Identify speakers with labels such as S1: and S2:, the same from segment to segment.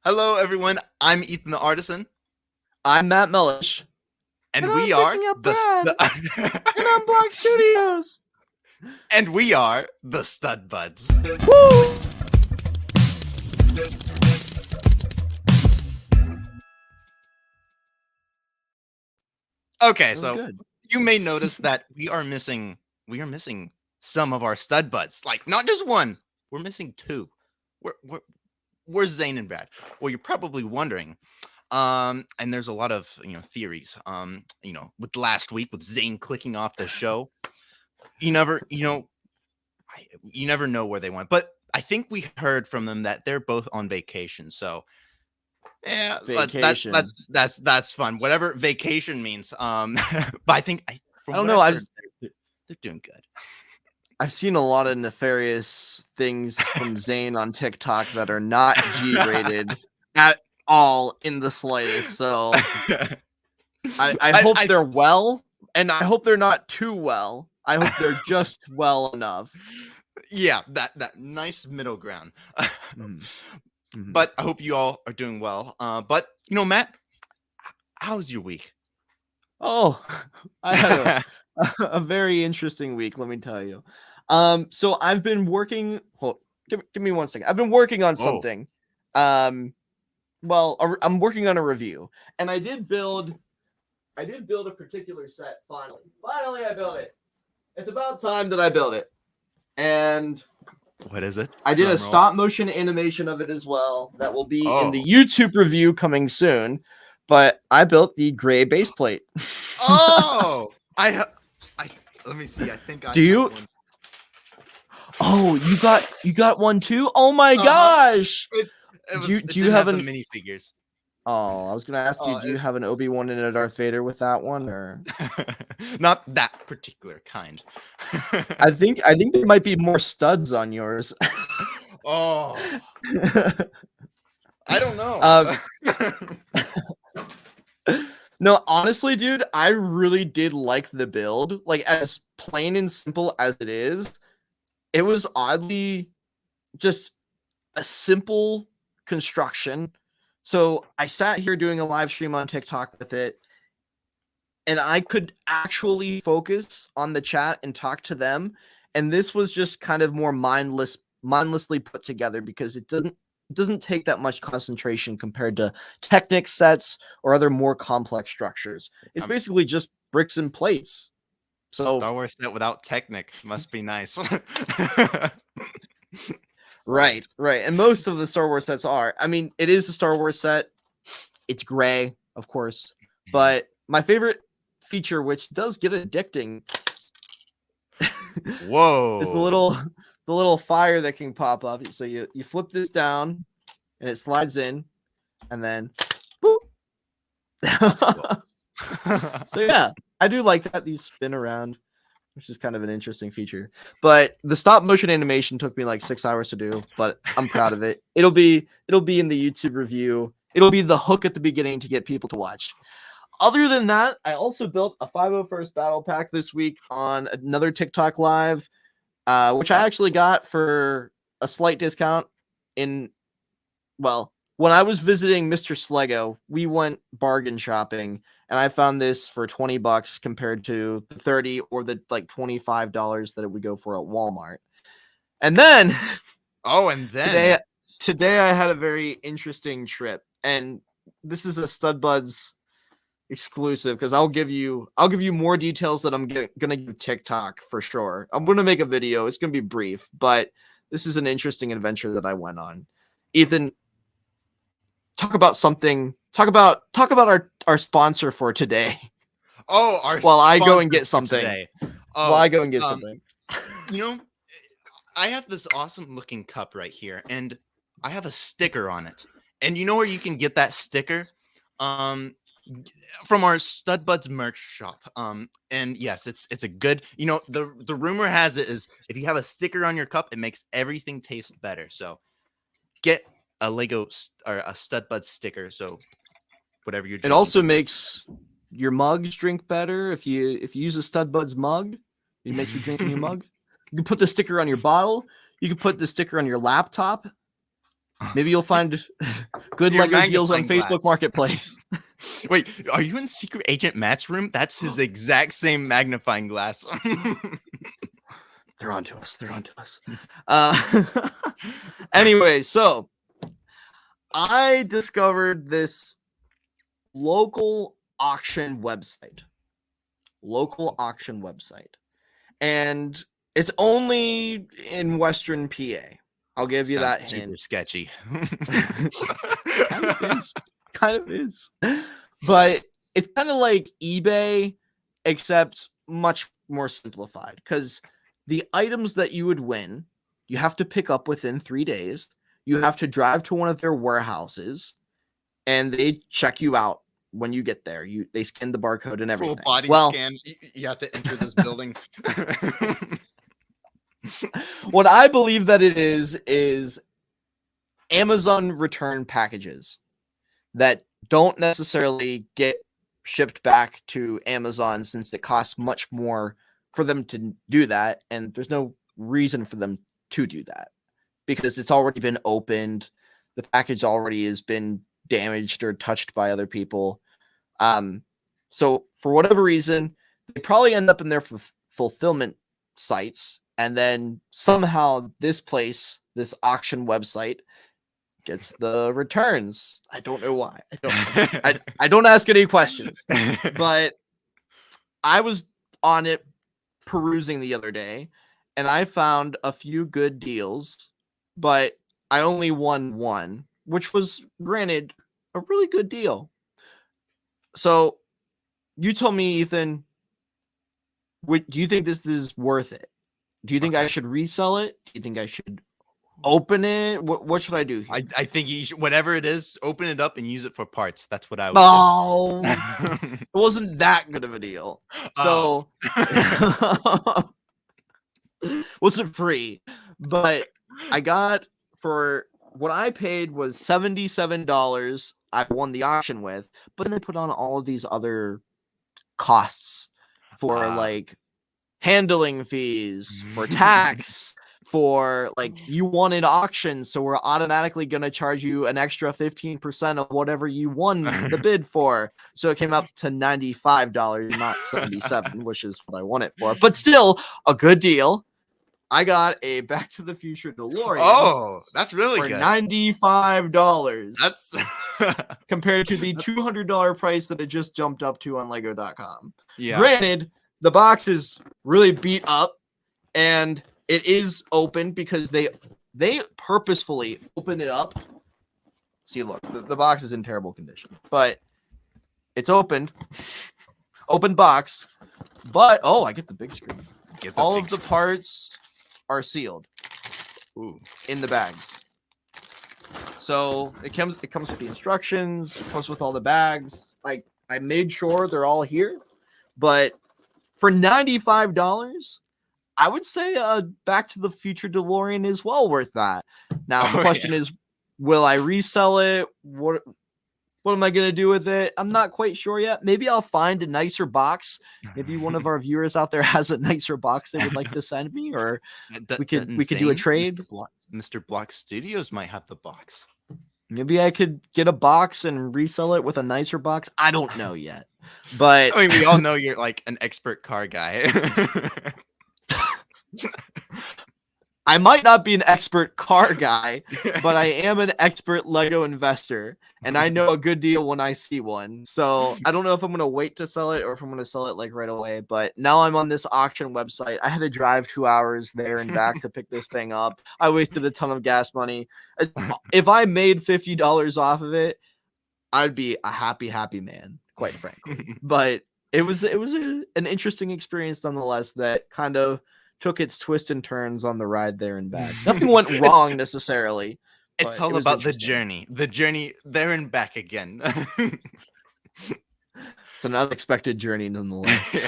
S1: Hello, everyone. I'm Ethan the Artisan,
S2: I'm Matt Mellish.
S1: and
S2: And
S1: we
S2: I'm
S1: are
S2: BrickingUpBrad. And I'm Block.studios.
S1: and we are the Stud Buds.
S2: Woo!
S1: Okay,
S2: So
S1: so
S2: good.
S1: you may notice that we are missing some of our Stud Buds. Like not just one, we're missing two. Where's Zane and Brad? Well, you're probably wondering. And there's a lot of theories. With last week with Zane clicking off the show, you never know where they went. But I think we heard from them that they're both on vacation. So yeah,
S2: Vacation.
S1: that's fun. Whatever vacation means. But I think from
S2: I don't
S1: what
S2: know.
S1: I've heard, they're doing good.
S2: I've seen a lot of nefarious things from Zane on TikTok that are not G-rated at all in the slightest. So I hope they're well, and I hope they're not too well. I hope they're just well enough.
S1: Yeah, that nice middle ground.
S2: Mm-hmm.
S1: But I hope you all are doing well. But Matt, how's your week?
S2: Oh, I had a very interesting week, let me tell you. So I've been working. Hold, give me 1 second. I've been working on something. Well, I'm working on a review, and I did build a particular set. Finally, I built it. It's about time that I built it. And
S1: what is it?
S2: I did a stop motion animation of it as well. That will be in the YouTube review coming soon. But I built the gray base plate.
S1: Oh, I let me see. I think I
S2: do you.
S1: One.
S2: Oh, you got one too? Oh my gosh!
S1: Do you have the minifigures?
S2: Oh, I was gonna ask you. Do you have an Obi-Wan and a Darth Vader with that one, or
S1: not that particular kind?
S2: I think there might be more studs on yours.
S1: Oh, I don't know.
S2: No, honestly, dude, I really did like the build. Like, as plain and simple as it is, it was oddly just a simple construction. So I sat here doing a live stream on TikTok with it, and I could actually focus on the chat and talk to them. And this was just kind of more mindlessly put together because it doesn't take that much concentration compared to Technic sets or other more complex structures. It's basically just bricks and plates. So
S1: Star Wars set without Technic must be nice.
S2: Right. And most of the Star Wars sets are. I mean, it is a Star Wars set. It's gray, of course. But my favorite feature, which does get addicting,
S1: whoa,
S2: is the little fire that can pop up. So you flip this down, and it slides in, and then boop. Cool. So yeah, I do like that these spin around, which is kind of an interesting feature. But the stop motion animation took me like 6 hours to do, but I'm proud of it. It'll be in the YouTube review. It'll be the hook at the beginning to get people to watch. Other than that, I also built a 501st battle pack this week on another TikTok live, which I actually got for a slight discount when I was visiting Mr. Slego, we went bargain shopping, and I found this for $20 compared to the $30 or the like $25 that it would go for at Walmart. And then, today I had a very interesting trip, and this is a Stud Buds exclusive because I'll give you more details that I'm gonna give TikTok for sure. I'm gonna make a video. It's gonna be brief, but this is an interesting adventure that I went on. Ethan, talk about our sponsor for today.
S1: Oh,
S2: while I go and get something.
S1: I have this awesome looking cup right here, and I have a sticker on it. And you know where you can get that sticker? From our Stud Buds merch shop. And yes, it's a good, the rumor has it is if you have a sticker on your cup, it makes everything taste better. So get a Lego or a Stud Buds sticker. So whatever you're drinking.
S2: It also makes your mugs drink better. If you use a Stud Buds mug, it makes you drink in your mug. You can put the sticker on your bottle. You can put the sticker on your laptop. Maybe you'll find good
S1: Your
S2: Lego deals on
S1: magnifying
S2: Facebook
S1: glass.
S2: Marketplace.
S1: Wait, are you in Secret Agent Matt's room? That's his exact same magnifying glass.
S2: They're onto us. They're onto us. Anyway, so I discovered this local auction website. And it's only in Western PA. I'll give you
S1: Sounds
S2: that
S1: super
S2: hint.
S1: sketchy.
S2: Kind of is. But it's kind of like eBay, except much more simplified. Because the items that you would win, you have to pick up within 3 days. You have to drive to one of their warehouses, and they check you out when you get there. They scan the barcode and everything.
S1: Full body scan. You have to enter this building.
S2: What I believe that it is Amazon return packages that don't necessarily get shipped back to Amazon, since it costs much more for them to do that, and there's no reason for them to do that because it's already been opened, the package already has been damaged or touched by other people. So for whatever reason, they probably end up in their fulfillment sites, and then somehow this auction website gets the returns. I don't know why. I don't ask any questions. But I was on it perusing the other day, and I found a few good deals, but I only won one, which was, granted, a really good deal. So you tell me, Ethan, do you think this is worth it? Do you think I should resell it? Do you think I should open it? What should I do here?
S1: I think you should, whatever it is, open it up and use it for parts. That's what I would
S2: do. It wasn't that good of a deal. So wasn't free, but I got, for what I paid was $77. I won the auction with, but then they put on all of these other costs for like handling fees, for tax, for like, you won an auction, so we're automatically going to charge you an extra 15% of whatever you won the bid for. So it came up to $95, not $77, which is what I won it for, but still a good deal. I got a Back to the Future DeLorean.
S1: Oh, that's really
S2: for
S1: good.
S2: $95.
S1: That's
S2: compared to the $200 price that it just jumped up to on Lego.com.
S1: Yeah.
S2: Granted, the box is really beat up, and it is open because they purposefully open it up. See, look, the box is in terrible condition, but it's opened. Open box. But I get the big screen. All of the parts are sealed.
S1: Ooh.
S2: In the bags. So it comes with the instructions, it comes with all the bags. Like, I made sure they're all here, but for $95, I would say Back to the Future DeLorean is well worth that. Now the question is, will I resell it? What am I going to do with it? I'm not quite sure yet. Maybe I'll find a nicer box. Maybe one of our viewers out there has a nicer box they would like to send me, or we could do a trade.
S1: Mr. Block.studios might have the box.
S2: Maybe I could get a box and resell it with a nicer box. I don't know yet. But
S1: I mean, we all know you're like an expert car guy.
S2: I might not be an expert car guy, but I am an expert Lego investor, and I know a good deal when I see one. So I don't know if I'm going to wait to sell it or if I'm going to sell it like right away, but now I'm on this auction website. I had to drive 2 hours there and back to pick this thing up. I wasted a ton of gas money. If I made $50 off of it, I'd be a happy man, quite frankly. But it was an interesting experience nonetheless that kind of took its twists and turns on the ride there and back. Nothing went wrong necessarily.
S1: It's all about the journey there and back again.
S2: It's an unexpected journey nonetheless.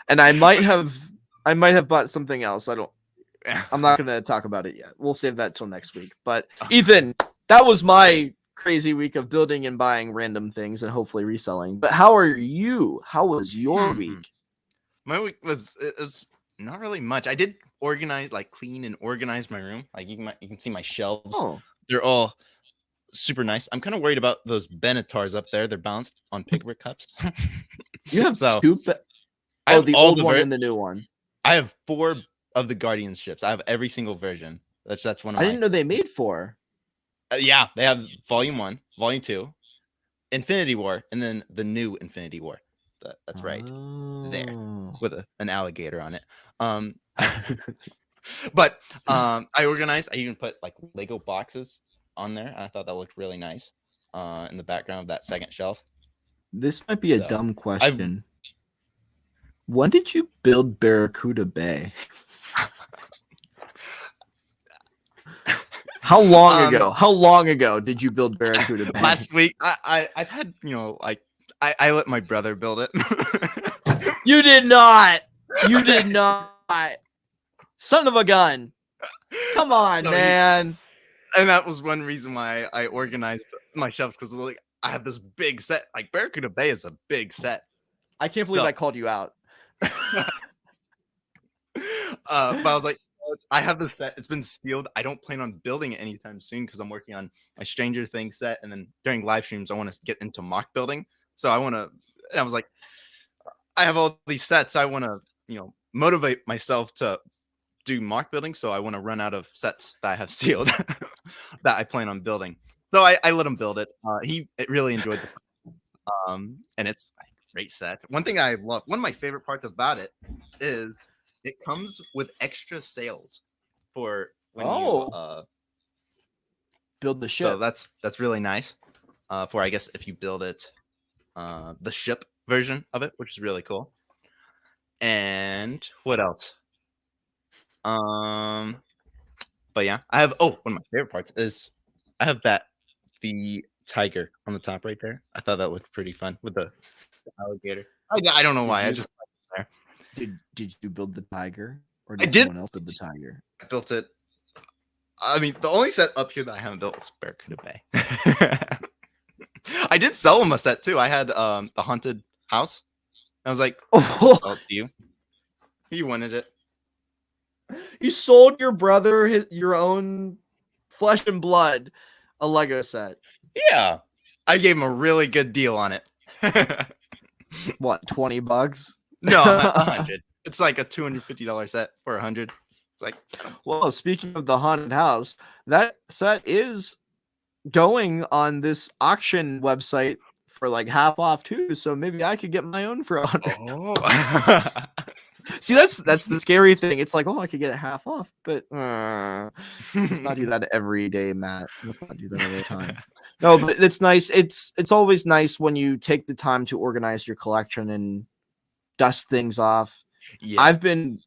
S2: And I might have bought something else. I'm not going to talk about it yet. We'll save that till next week. But Ethan, that was my crazy week of building and buying random things and hopefully reselling. But how are you? How was your week?
S1: My week was not really much. I did clean and organize my room. Like you can see my shelves.
S2: Oh.
S1: they're all super nice. I'm kind of worried about those Benetars up there. They're balanced on pick-a-brick cups.
S2: You have
S1: So,
S2: two.
S1: I have
S2: the
S1: all
S2: old
S1: the
S2: one and the new one.
S1: I have 4 of the Guardians ships. I have every single version. That's one of
S2: I
S1: my.
S2: didn't know they made 4.
S1: Yeah, they have Volume 1, Volume 2, Infinity War, and then the new Infinity War. That's right there with an alligator on it. But I organized. I even put like Lego boxes on there. And I thought that looked really nice in the background of that second shelf.
S2: This might be a
S1: So,
S2: dumb question. When did you build Barracuda Bay? How long ago? How long ago did you build Barracuda Bay?
S1: Last week. I've had, like I let my brother build it.
S2: You did not. You did not. Son of a gun. Come on, man.
S1: And that was one reason why I organized my shelves, because like I have this big set. Like Barracuda Bay is a big set.
S2: I can't believe I called you out.
S1: But I was like, I have this set. It's been sealed. I don't plan on building it anytime soon because I'm working on my Stranger Things set, and then during live streams, I want to get into mock building. So I want to. And I was like, I have all these sets. I want to, motivate myself to do mock building. So I want to run out of sets that I have sealed that I plan on building. So I let him build it. He really enjoyed the and it's a great set. One thing I love, one of my favorite parts about it is it comes with extra sails for when you
S2: build the ship.
S1: So that's really nice. For I guess if you build it, the ship version of it, which is really cool. And what else? But yeah, I have. Oh, one of my favorite parts is I have the tiger on the top right there. I thought that looked pretty fun with the alligator. I don't know why. I just there.
S2: Did you build the tiger, or did someone else build the tiger?
S1: I built it. I mean, the only set up here that I haven't built was Barracuda Bay. I did sell him a set too. I had the haunted house. I was like, I'll sell it to you. He wanted it.
S2: You sold your brother your own flesh and blood a Lego set.
S1: Yeah, I gave him a really good deal on it.
S2: What, $20?
S1: No, $100. It's like a $250 set for $100. It's like,
S2: well, speaking of the haunted house, that set is going on this auction website for like half off too. So maybe I could get my own for $100.
S1: Oh.
S2: See, that's the scary thing. It's like, oh, I could get it half off, but let's not do that every day, Matt. Let's not do that every time. No, but it's nice. It's always nice when you take the time to organize your collection and dust things off.
S1: Yeah.
S2: I've been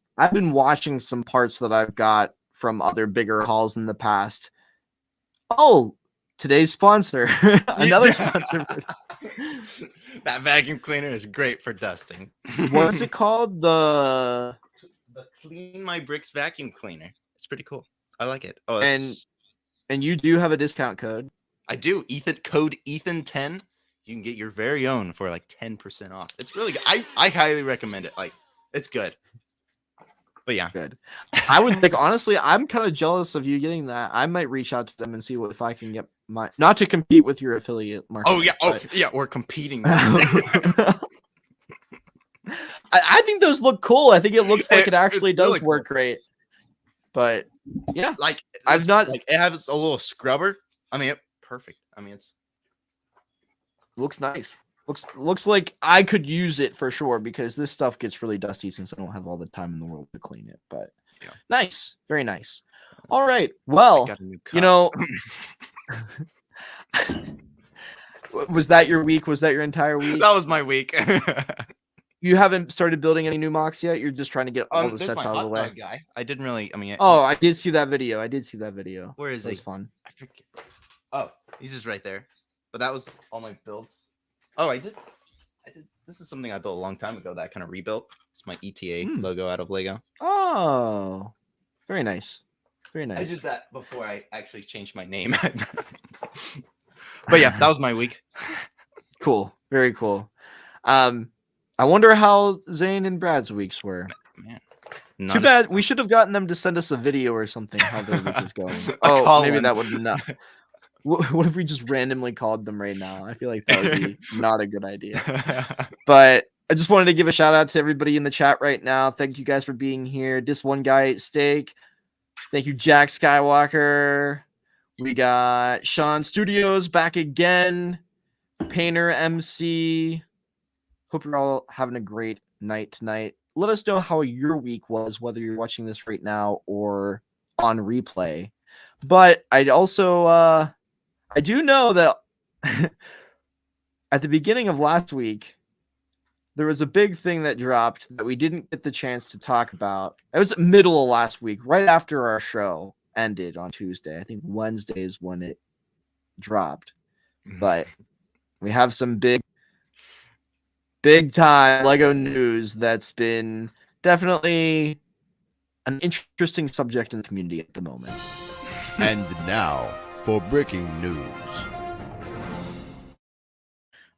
S2: watching some parts that I've got from other bigger hauls in the past. Oh, today's sponsor. Another sponsor.
S1: That vacuum cleaner is great for dusting.
S2: What's it called? The
S1: Clean My Bricks vacuum cleaner. It's pretty cool. I like it. Oh,
S2: and you do have a discount code.
S1: I do. Code Ethan10. You can get your very own for like 10% off. It's really good. I highly recommend it. Like, it's good. But yeah,
S2: good. I would like, honestly, I'm kind of jealous of you getting that. I might reach out to them and see if I can get my, not to compete with your affiliate marketing.
S1: Oh yeah, yeah, we're competing. I
S2: think those look cool. I think it looks like it actually does
S1: really
S2: work great. But yeah,
S1: like
S2: I've not.
S1: Like, it has a little scrubber. I mean, perfect. I mean, it's
S2: looks nice. Looks like I could use it for sure because this stuff gets really dusty since I don't have all the time in the world to clean it. But yeah. Nice, very nice. All right, well, you know, was that your week? Was that your entire week?
S1: That was my week.
S2: You haven't started building any new mocks yet? You're just trying to get all the sets out of the way.
S1: Guy. I didn't really. I mean,
S2: I did see that video.
S1: Where is he?
S2: It was fun.
S1: I forget. Oh, he's just right there. But that was all my builds. Oh, I did. This is something I built a long time ago that I kind of rebuilt. It's my ETA logo out of Lego.
S2: Oh, very nice. Very nice.
S1: I did that before I actually changed my name. But yeah, that was my week.
S2: Cool. Very cool. I wonder how Zane and Brad's weeks were.
S1: Man, Not
S2: Too
S1: a
S2: bad.
S1: single-
S2: We should have gotten them to send us a video or something how their week is going.
S1: A
S2: Oh,
S1: call
S2: maybe
S1: in.
S2: that would not. What if we just randomly called them right now? I feel like that would be not a good idea. But I just wanted to give a shout out to everybody in the chat right now. Thank you guys for being here. This one guy ate steak. Thank you, Jack Skywalker. We got Sean Studios back again. Painter MC. Hope you're all having a great night tonight. Let us know how your week was, whether you're watching this right now or on replay. But I'd also I do know that at the beginning of last week, there was a big thing that dropped that we didn't get the chance to talk about. It was middle of last week, right after our show ended on Tuesday. I think Wednesday is when it dropped. But we have some big time Lego news that's been definitely an interesting subject in the community at the moment.
S3: And now for breaking news.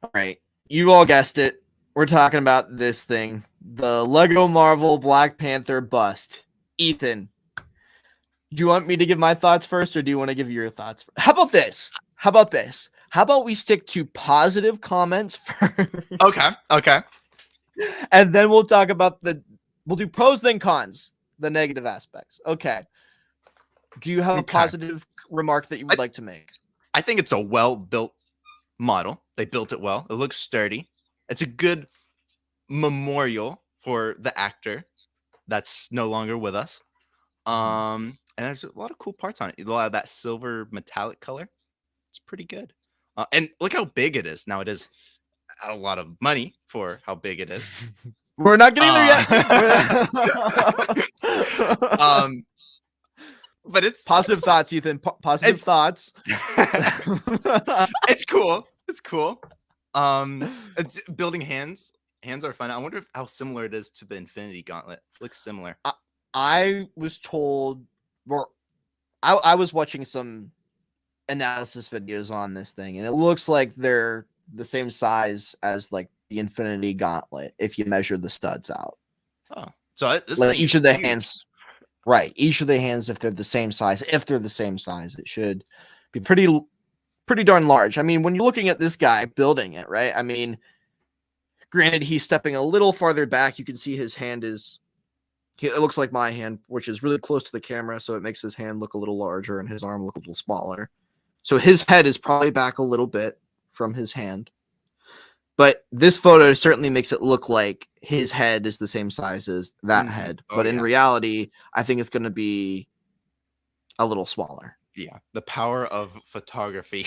S2: All right, you all guessed it. We're talking about this thing, the LEGO Marvel Black Panther bust. Ethan, do you want me to give my thoughts first, or do you want to give your thoughts first? How about this? How about we stick to positive comments first?
S1: Okay.
S2: And then we'll talk about we'll do pros then cons, the negative aspects. Okay. Do you have a positive remark that you would like to make?
S1: I think it's a well-built model. They built it well. It looks sturdy. It's a good memorial for the actor that's no longer with us. And there's a lot of cool parts on it. A lot of that silver metallic color. It's pretty good. And look how big it is. Now it is a lot of money for how big it is.
S2: We're not getting there yet.
S1: But it's
S2: positive thoughts, Ethan. Positive thoughts.
S1: It's cool. It's cool. It's building hands. Hands are fun. I wonder how similar it is to the Infinity Gauntlet. Looks similar.
S2: I was told, or I was watching some analysis videos on this thing, and it looks like they're the same size as like the Infinity Gauntlet if you measure the studs out.
S1: Oh, so this
S2: like
S1: thing
S2: each
S1: is
S2: of the
S1: huge.
S2: hands, right? Each of the hands, if they're the same size, it should be pretty darn large. I mean, when you're looking at this guy building it, right? I mean, granted, he's stepping a little farther back. You can see his hand it looks like my hand, which is really close to the camera, so it makes his hand look a little larger and his arm look a little smaller. So his head is probably back a little bit from his hand. But this photo certainly makes it look like his head is the same size as that head. But in reality, I think it's going to be a little smaller.
S1: Yeah, the power of photography.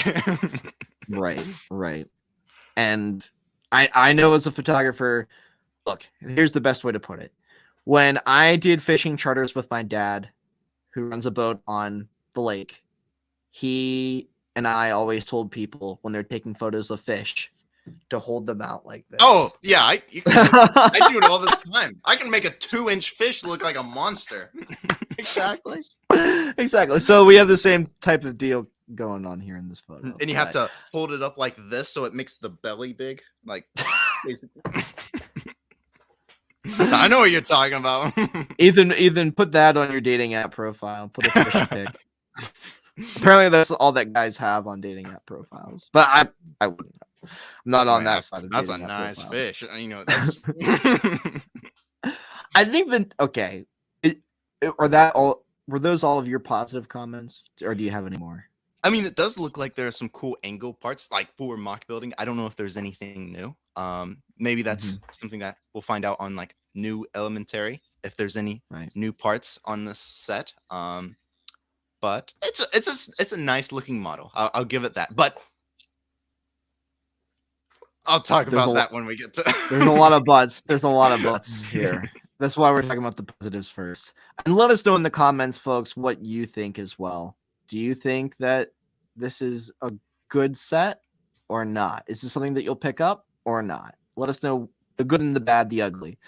S2: Right. And I know as a photographer, look, here's the best way to put it. When I did fishing charters with my dad, who runs a boat on the lake, he and I always told people when they're taking photos of fish to hold them out like this.
S1: Oh, yeah. I do it all the time. I can make a 2-inch fish look like a monster.
S2: Exactly. So we have the same type of deal going on here in this photo.
S1: And you have to hold it up like this so it makes the belly big. Like, basically. I know what you're talking about.
S2: Ethan, put that on your dating app profile. Put a fish pic. Apparently, that's all that guys have on dating app profiles. But I wouldn't. I'm not on that side of
S1: that's a
S2: dating app
S1: nice
S2: profiles.
S1: fish. You know, that's.
S2: I think that okay. Were those all of your positive comments, or do you have any more?
S1: I mean, it does look like there are some cool angle parts, like for mock building. I don't know if there's anything new. Maybe that's something that we'll find out on like new Elementary, if there's any new parts on this set. But it's a nice looking model. I'll give it that. But I'll talk about that when we get to.
S2: There's a lot of buts. There's a lot of buts here. That's why we're talking about the positives first. And let us know in the comments, folks, what you think as well. Do you think that this is a good set or not? Is this something that you'll pick up or not? Let us know the good and the bad, the ugly.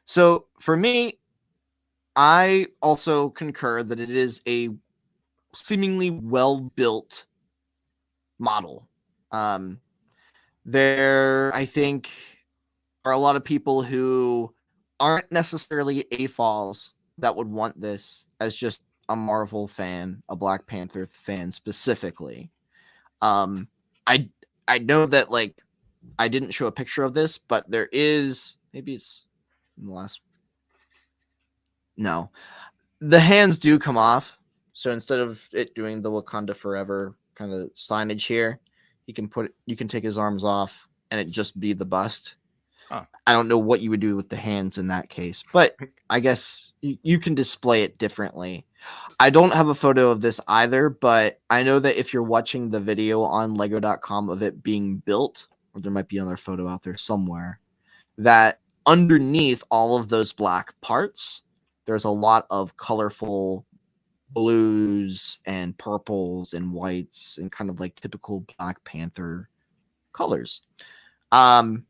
S2: So for me, I also concur that it is a seemingly well-built model. There, I think, are a lot of people who aren't necessarily AFOLs that would want this as just a Marvel fan, a Black Panther fan specifically. I know that like I didn't show a picture of this, but there is, maybe it's in the last. No, the hands do come off. So instead of it doing the Wakanda Forever kind of signage here, you can take his arms off and it just be the bust.
S1: Huh.
S2: I don't know what you would do with the hands in that case, but I guess you can display it differently. I don't have a photo of this either, but I know that if you're watching the video on lego.com of it being built, or there might be another photo out there somewhere, that underneath all of those black parts, there's a lot of colorful blues and purples and whites and kind of like typical Black Panther colors. I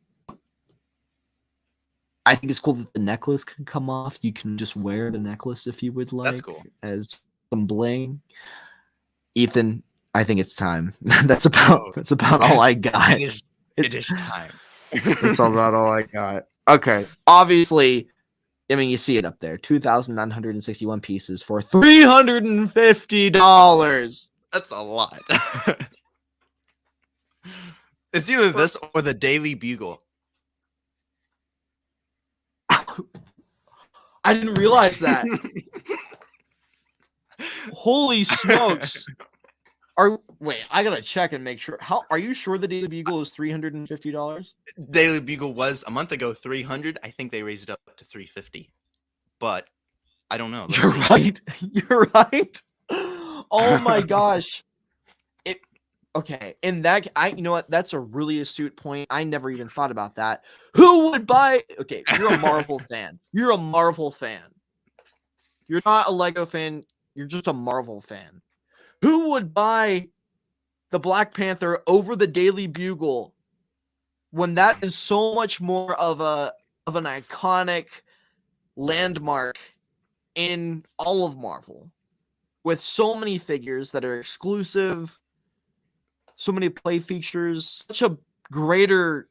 S2: think it's cool that the necklace can come off. You can just wear the necklace if you would like.
S1: That's cool.
S2: As some bling. Ethan, I think it's time. That's about all I got.
S1: It is time.
S2: That's about all I got. Okay. Obviously, I mean, you see it up there. 2,961 pieces for $350.
S1: That's a lot. It's either this or the Daily Bugle.
S2: I didn't realize that. Holy smokes. Wait, I gotta check and make sure. Are you sure the Daily Bugle is $350?
S1: Daily Bugle was a month ago $300. I think they raised it up to $350. But I don't know. Let's
S2: You're
S1: see.
S2: right. You're right. Oh my gosh. Okay. In that, you know what? That's a really astute point. I never even thought about that. Who would buy? Okay, you're a Marvel fan. You're a Marvel fan. You're not a Lego fan. You're just a Marvel fan. Who would buy the Black Panther over the Daily Bugle when that is so much more of an iconic landmark in all of Marvel, with so many figures that are exclusive, so many play features, such a greater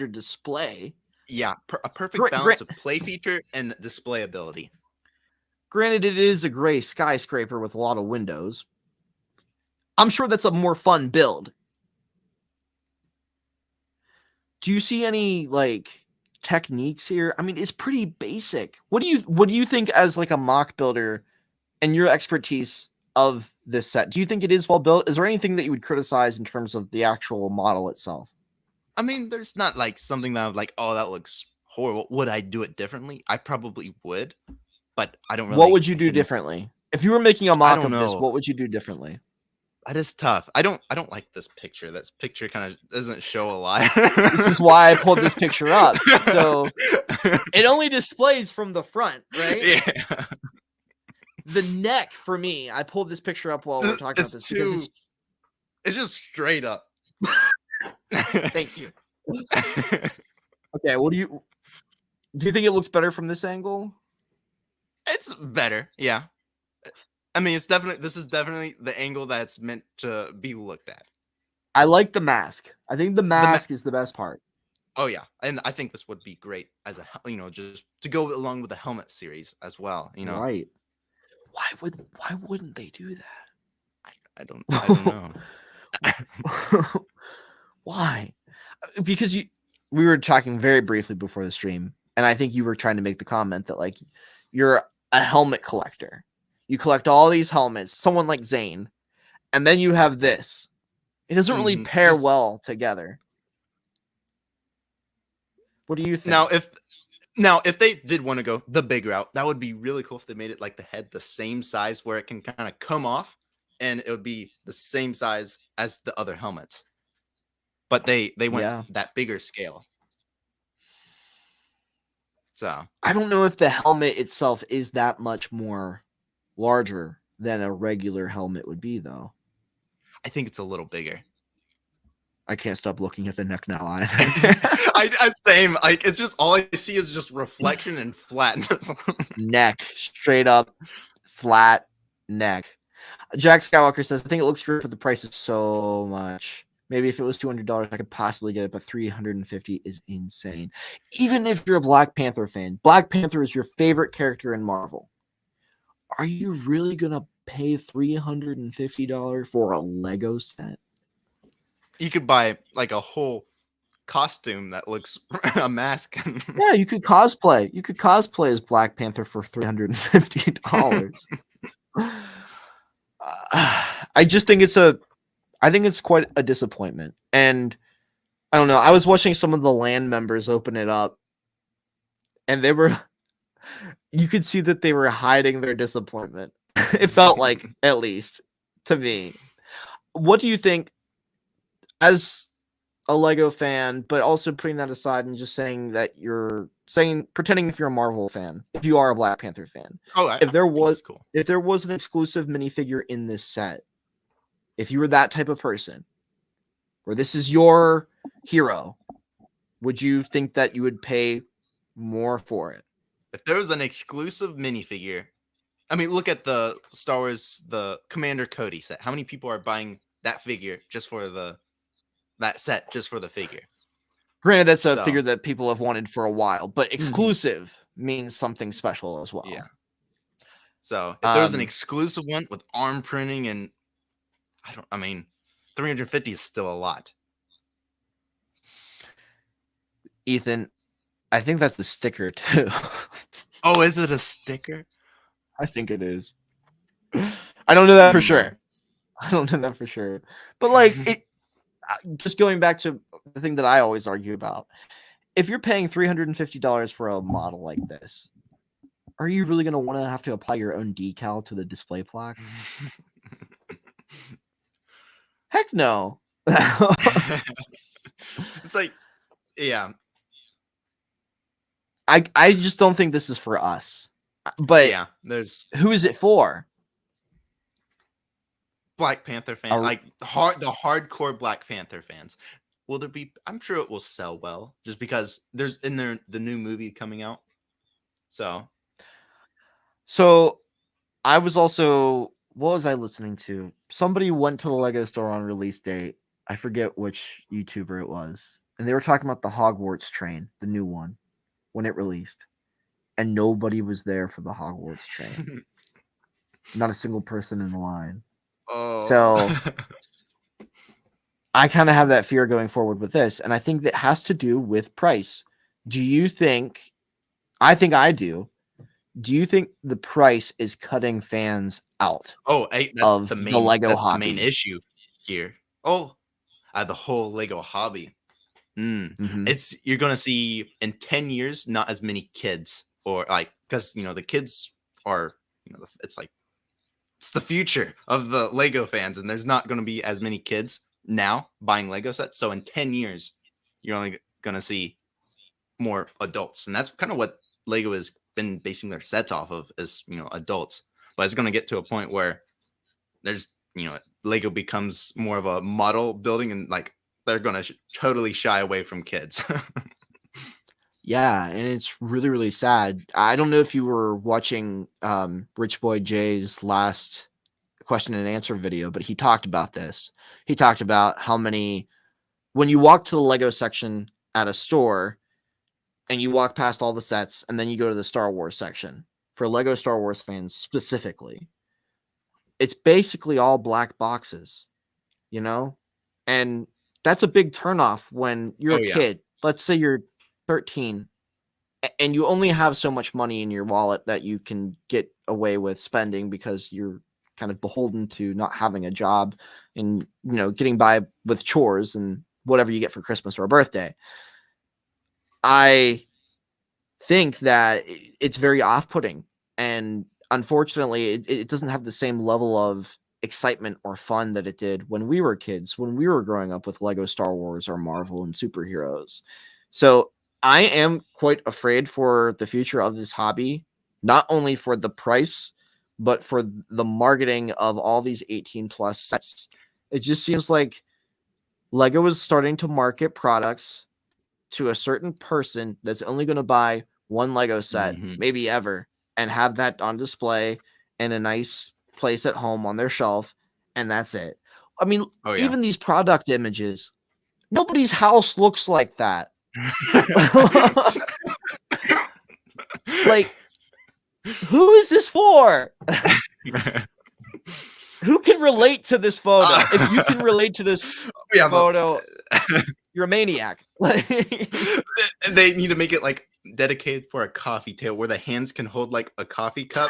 S2: display.
S1: Yeah, a perfect balance of play feature and display ability.
S2: Granted, it is a gray skyscraper with a lot of windows. I'm sure that's a more fun build. Do you see any like techniques here? I mean, it's pretty basic. What do you think as like a mock builder and your expertise of this set? Do you think it is well built? Is there anything that you would criticize in terms of the actual model itself?
S1: I mean, there's not like something that I'm like, oh, that looks horrible. Would I do it differently? I probably would, but I don't really.
S2: What would you do differently? If you were making a mock of this,
S1: know.
S2: what would you do differently?
S1: That is tough. I don't like this picture. This picture kind of doesn't show a lot.
S2: This is why I pulled this picture up. So it only displays from the front, right?
S1: Yeah.
S2: The neck for me, I pulled this picture up while we're talking about this because
S1: it's just straight up.
S2: Thank you. Okay, what do you think it looks better from this angle?
S1: It's better, yeah. I mean, this is definitely the angle that's meant to be looked at.
S2: I like the mask. I think the mask is the best part.
S1: Oh yeah, and I think this would be great as a just to go along with the helmet series as well.
S2: Right? Why wouldn't they do that?
S1: I don't know.
S2: Why? Because we were talking very briefly before the stream, and I think you were trying to make the comment that like you're a helmet collector. You collect all these helmets, someone like Zane, and then you have this. It doesn't really pair well together. What do you think?
S1: Now, if they did want to go the big route, that would be really cool if they made it like the head the same size where it can kind of come off, and it would be the same size as the other helmets. But they went that bigger scale. So
S2: I don't know if the helmet itself is that much more larger than a regular helmet would be, though.
S1: I think it's a little bigger.
S2: I can't stop looking at the neck now either.
S1: I same. Like it's just all I see is just reflection and flatness.
S2: Neck, straight up, flat neck. Jack Skywalker says, "I think it looks great for the price is so much. Maybe if it was $200, I could possibly get it, but $350 is insane. Even if you're a Black Panther fan, Black Panther is your favorite character in Marvel. Are you really gonna pay $350 for a Lego set?
S1: You could buy like a whole costume that looks a mask.
S2: Yeah, you could cosplay. You could cosplay as Black Panther for $350. I just think I think it's quite a disappointment. And I don't know. I was watching some of the land members open it up, and you could see that they were hiding their disappointment. It felt like, at least to me. What do you think, as a Lego fan, but also putting that aside and just saying that pretending if you're a Marvel fan, if you are a Black Panther fan, if there was an exclusive minifigure in this set, if you were that type of person, where this is your hero, would you think that you would pay more for it?
S1: If there was an exclusive minifigure, I mean, look at the Star Wars, the Commander Cody set. How many people are buying that figure just for that set, just for the figure?
S2: Granted, that's a figure that people have wanted for a while, but exclusive means something special as well.
S1: Yeah. So if there was an exclusive one with arm printing and I mean, 350 is still a lot.
S2: Ethan, I think that's a sticker too.
S1: Oh, is it a sticker?
S2: I think it is. I don't know that for sure. But like, just going back to the thing that I always argue about, if you're paying $350 for a model like this, are you really going to want to have to apply your own decal to the display plaque? Heck no.
S1: It's like, yeah.
S2: I just don't think this is for us. But
S1: yeah,
S2: who is it for?
S1: Black Panther fans, like the hardcore Black Panther fans. Will there be? I'm sure it will sell well, just because there's the new movie coming out. So
S2: I was also, what was I listening to? Somebody went to the Lego store on release date. I forget which YouTuber it was, and they were talking about the Hogwarts train, the new one, when it released, and nobody was there for the Hogwarts train. Not a single person in the line.
S1: Oh.
S2: So I kind of have that fear going forward with this, and I think that has to do with price. Do you think? I think I do. Do you think the price is cutting fans out?
S1: Oh, that's the
S2: Lego hobby.
S1: The main issue here. Oh, the whole Lego hobby.
S2: Mm-hmm.
S1: You're gonna see in 10 years not as many kids, or like, because the kids are it's the future of the Lego fans, and there's not gonna be as many kids now buying Lego sets. So in 10 years, you're only gonna see more adults, and that's kind of what Lego has been basing their sets off of, is adults. But it's gonna get to a point where there's Lego becomes more of a model building, and like they're gonna totally shy away from kids.
S2: Yeah, and it's really, really sad. I don't know if you were watching Rich Boy Jay's last question and answer video, but he talked about this. He talked about how many, when you walk to the Lego section at a store and you walk past all the sets and then you go to the Star Wars section, for Lego Star Wars fans specifically, it's basically all black boxes, and that's a big turnoff when you're a kid. Let's say you're 13 and you only have so much money in your wallet that you can get away with spending because you're kind of beholden to not having a job and getting by with chores and whatever you get for Christmas or a birthday. I think that it's very off-putting, and unfortunately it doesn't have the same level of excitement or fun that it did when we were kids, when we were growing up with Lego Star Wars or Marvel and superheroes. So I am quite afraid for the future of this hobby, not only for the price, but for the marketing of all these 18 plus sets. It just seems like Lego is starting to market products to a certain person that's only going to buy one Lego set, maybe ever, and have that on display in a nice place at home on their shelf, and that's it. I mean,
S1: Oh yeah.
S2: even these product images, nobody's house looks like that. Like, who is this for? Who can relate to this photo? If you can relate to this
S1: Yeah,
S2: photo, you're a maniac.
S1: They need to make it like dedicated for a coffee table where the hands can hold like a coffee cup.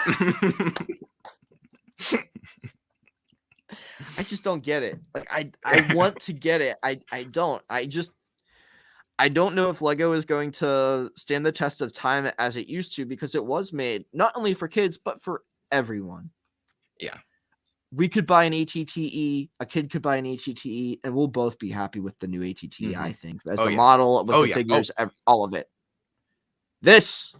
S2: I just don't get it. Like I want to get it. I don't. I don't know if Lego is going to stand the test of time as it used to, because it was made not only for kids but for everyone.
S1: Yeah.
S2: We could buy an ATTE, a kid could buy an ATTE, and we'll both be happy with the new ATTE, I think. As a model, with the figures, all of it. This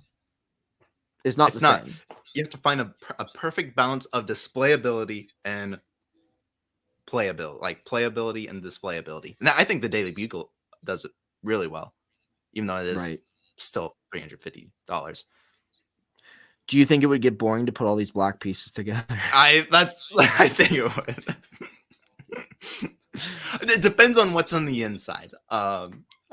S2: is not same.
S1: You have to find a perfect balance of displayability and playability, like playability and displayability. Now, I think the Daily Bugle does it really well, even though it is still $350.
S2: Do you think it would get boring to put all these black pieces together?
S1: I think it would. It depends on what's on the inside. I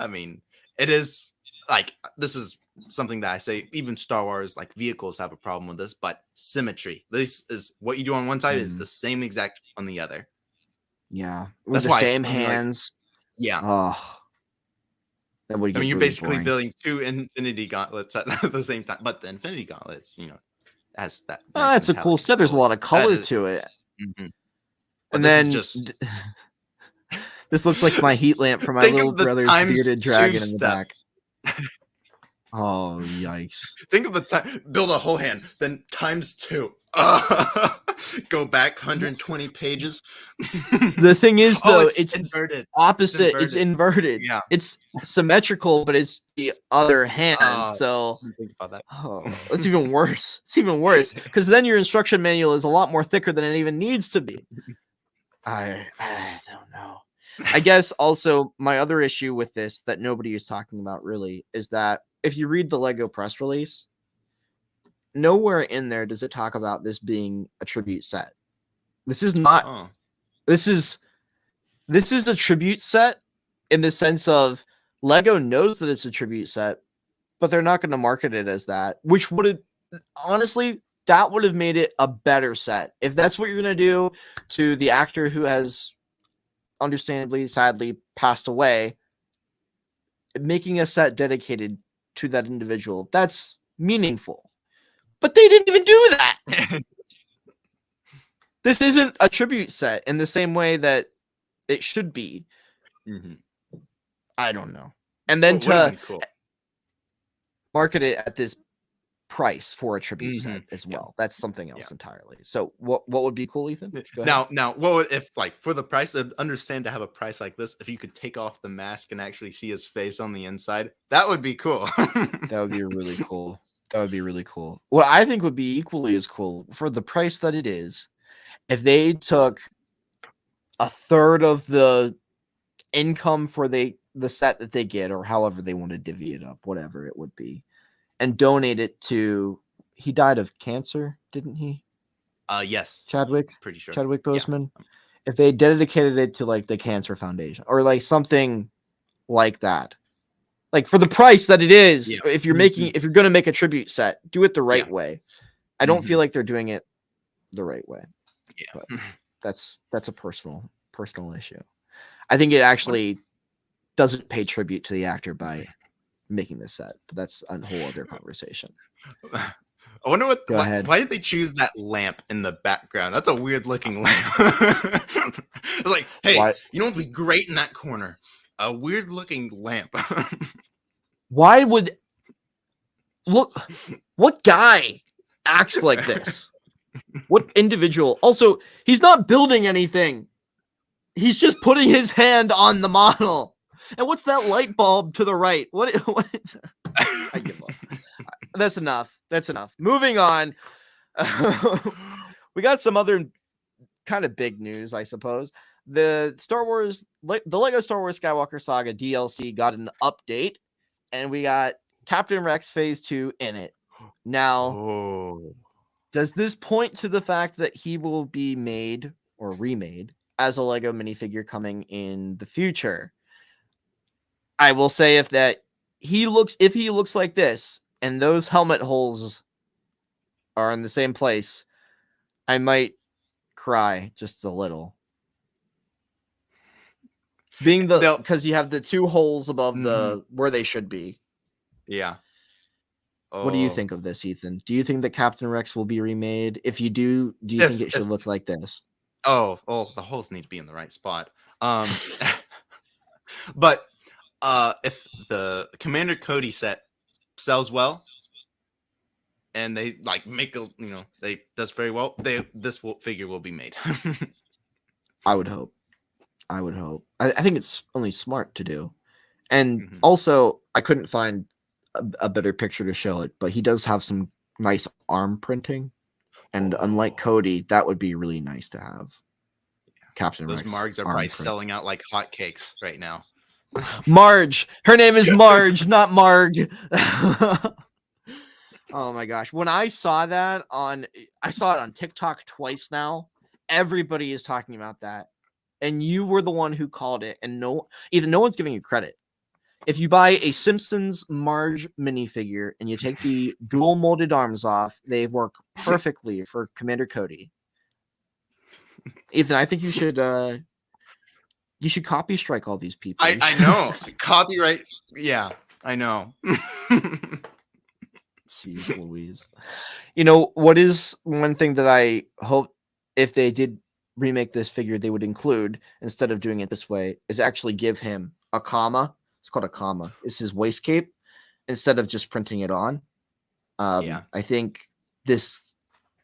S1: mean, it is like, this is something that I say, even Star Wars, like vehicles have a problem with this, but symmetry. This is what you do on one side is the same exact on the other.
S2: Yeah. With the same hands.
S1: Like, yeah.
S2: Oh. That would get
S1: you're
S2: really
S1: basically
S2: boring.
S1: building two Infinity Gauntlets at the same time, but the Infinity Gauntlets, has that.
S2: Oh, that's a cool set. There's a lot of color to it.
S1: Mm-hmm.
S2: And then just this looks like my heat lamp for my little brother's bearded dragon in the back. Oh, yikes.
S1: Think of the time. Build a whole hand, then times 2. Go back 120 pages.
S2: The thing is, though, it's
S1: inverted.
S2: Opposite. It's inverted.
S1: Yeah.
S2: It's symmetrical, but it's the other hand. So
S1: think about that.
S2: Oh, it's even worse. It's even worse, because then your instruction manual is a lot more thicker than it even needs to be. I don't know. I guess also my other issue with this that nobody is talking about really is that if you read the Lego press release, nowhere in there does it talk about this being a tribute set. This is not. This is a tribute set in the sense of Lego knows that it's a tribute set, but they're not going to market it as that, which would have, honestly, that would have made it a better set. If that's what you're going to do to the actor who has understandably, sadly, passed away, making a set dedicated to that individual, that's meaningful. But they didn't even do that. This isn't a tribute set in the same way that it should be.
S1: Mm-hmm.
S2: I don't know. And then to market it at this price for a tribute set as well. That's something else entirely. So what would be cool, Ethan?
S1: Now, what would, if like for the price, I'd understand to have a price like this, if you could take off the mask and actually see his face on the inside, that would be cool.
S2: That would be really cool. That would be really cool. What I think would be equally as cool for the price that it is, if they took a third of the income for the set that they get, or however they want to divvy it up, whatever it would be, and donate it to, he died of cancer, didn't he?
S1: Yes.
S2: Chadwick?
S1: Pretty sure.
S2: Chadwick Boseman. Yeah. If they dedicated it to like the Cancer Foundation or like something like that. Like for the price that it is, if you're making, if you're going to make a tribute set, do it the right way. I don't feel like they're doing it the right way.
S1: Yeah.
S2: But that's a personal issue. I think it actually doesn't pay tribute to the actor by making this set, but that's a whole other conversation.
S1: I wonder why did they choose that lamp in the background? That's a weird looking lamp. It's like, hey, you know what would be great in that corner? A weird looking lamp.
S2: Why would what guy acts like this? What individual? Also, he's not building anything. He's just putting his hand on the model. And what's that light bulb to the right? What? I give up. That's enough. That's enough. Moving on. We got some other kind of big news, I suppose. The LEGO Star Wars Skywalker Saga DLC got an update, and we got Captain Rex Phase 2 in it. Now, does this point to the fact that he will be made or remade as a Lego minifigure coming in the future. I will say if he looks like this and those helmet holes are in the same place, I might cry just a little. Because you have the 2 holes above the where they should be.
S1: Yeah.
S2: What do you think of this, Ethan? Do you think that Captain Rex will be remade? If you do you think it should look like this?
S1: Oh, the holes need to be in the right spot. But if the Commander Cody set sells well, and they like make they does very well, this figure will be made.
S2: I would hope. I think it's only smart to do. And also, I couldn't find a better picture to show it, but he does have some nice arm printing. And unlike Cody, that would be really nice to have. Captain
S1: Those
S2: Rex
S1: Margs are probably selling out like hotcakes right now.
S2: Marge. Her name is Marge, not Marg. Oh my gosh. When I saw that I saw it on TikTok twice now. Everybody is talking about that. And you were the one who called it. And no one's giving you credit. If you buy a Simpsons Marge minifigure and you take the dual molded arms off, they work perfectly for Commander Cody. Ethan, I think you should copy strike all these people.
S1: I know. Copyright. Yeah, I know.
S2: Jeez Louise. You know, what is one thing that I hope if they did remake this figure they would include, instead of doing it this way, is actually give him a comma. It's called a comma. It's his waist cape instead of just printing it on. I think this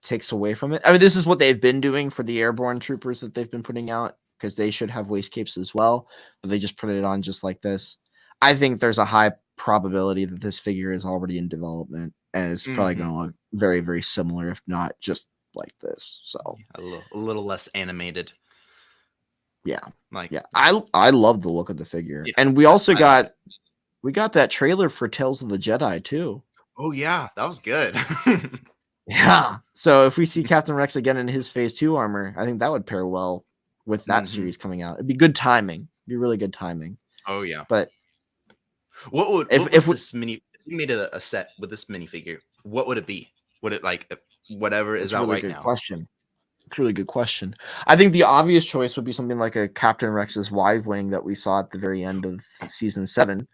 S2: takes away from it. I mean, this is what they've been doing for the airborne troopers that they've been putting out, because they should have waist capes as well, but they just printed it on just like this. I think there's a high probability that this figure is already in development, and it's probably going to look very, very similar, if not just like this. So
S1: a little less animated.
S2: Yeah. I love the look of the figure. Yeah, and we also got that trailer for Tales of the Jedi too.
S1: Oh yeah, that was good.
S2: Yeah. So if we see Captain Rex again in his Phase 2 armor, I think that would pair well with that series coming out. It'd be good timing. It'd be really good timing.
S1: Oh yeah.
S2: But
S1: if we made a set with this minifigure, what would it be? Would it like whatever is out right now?
S2: Question. It's a really good question. I think the obvious choice would be something like a Captain Rex's wide wing that we saw at the very end of season 7.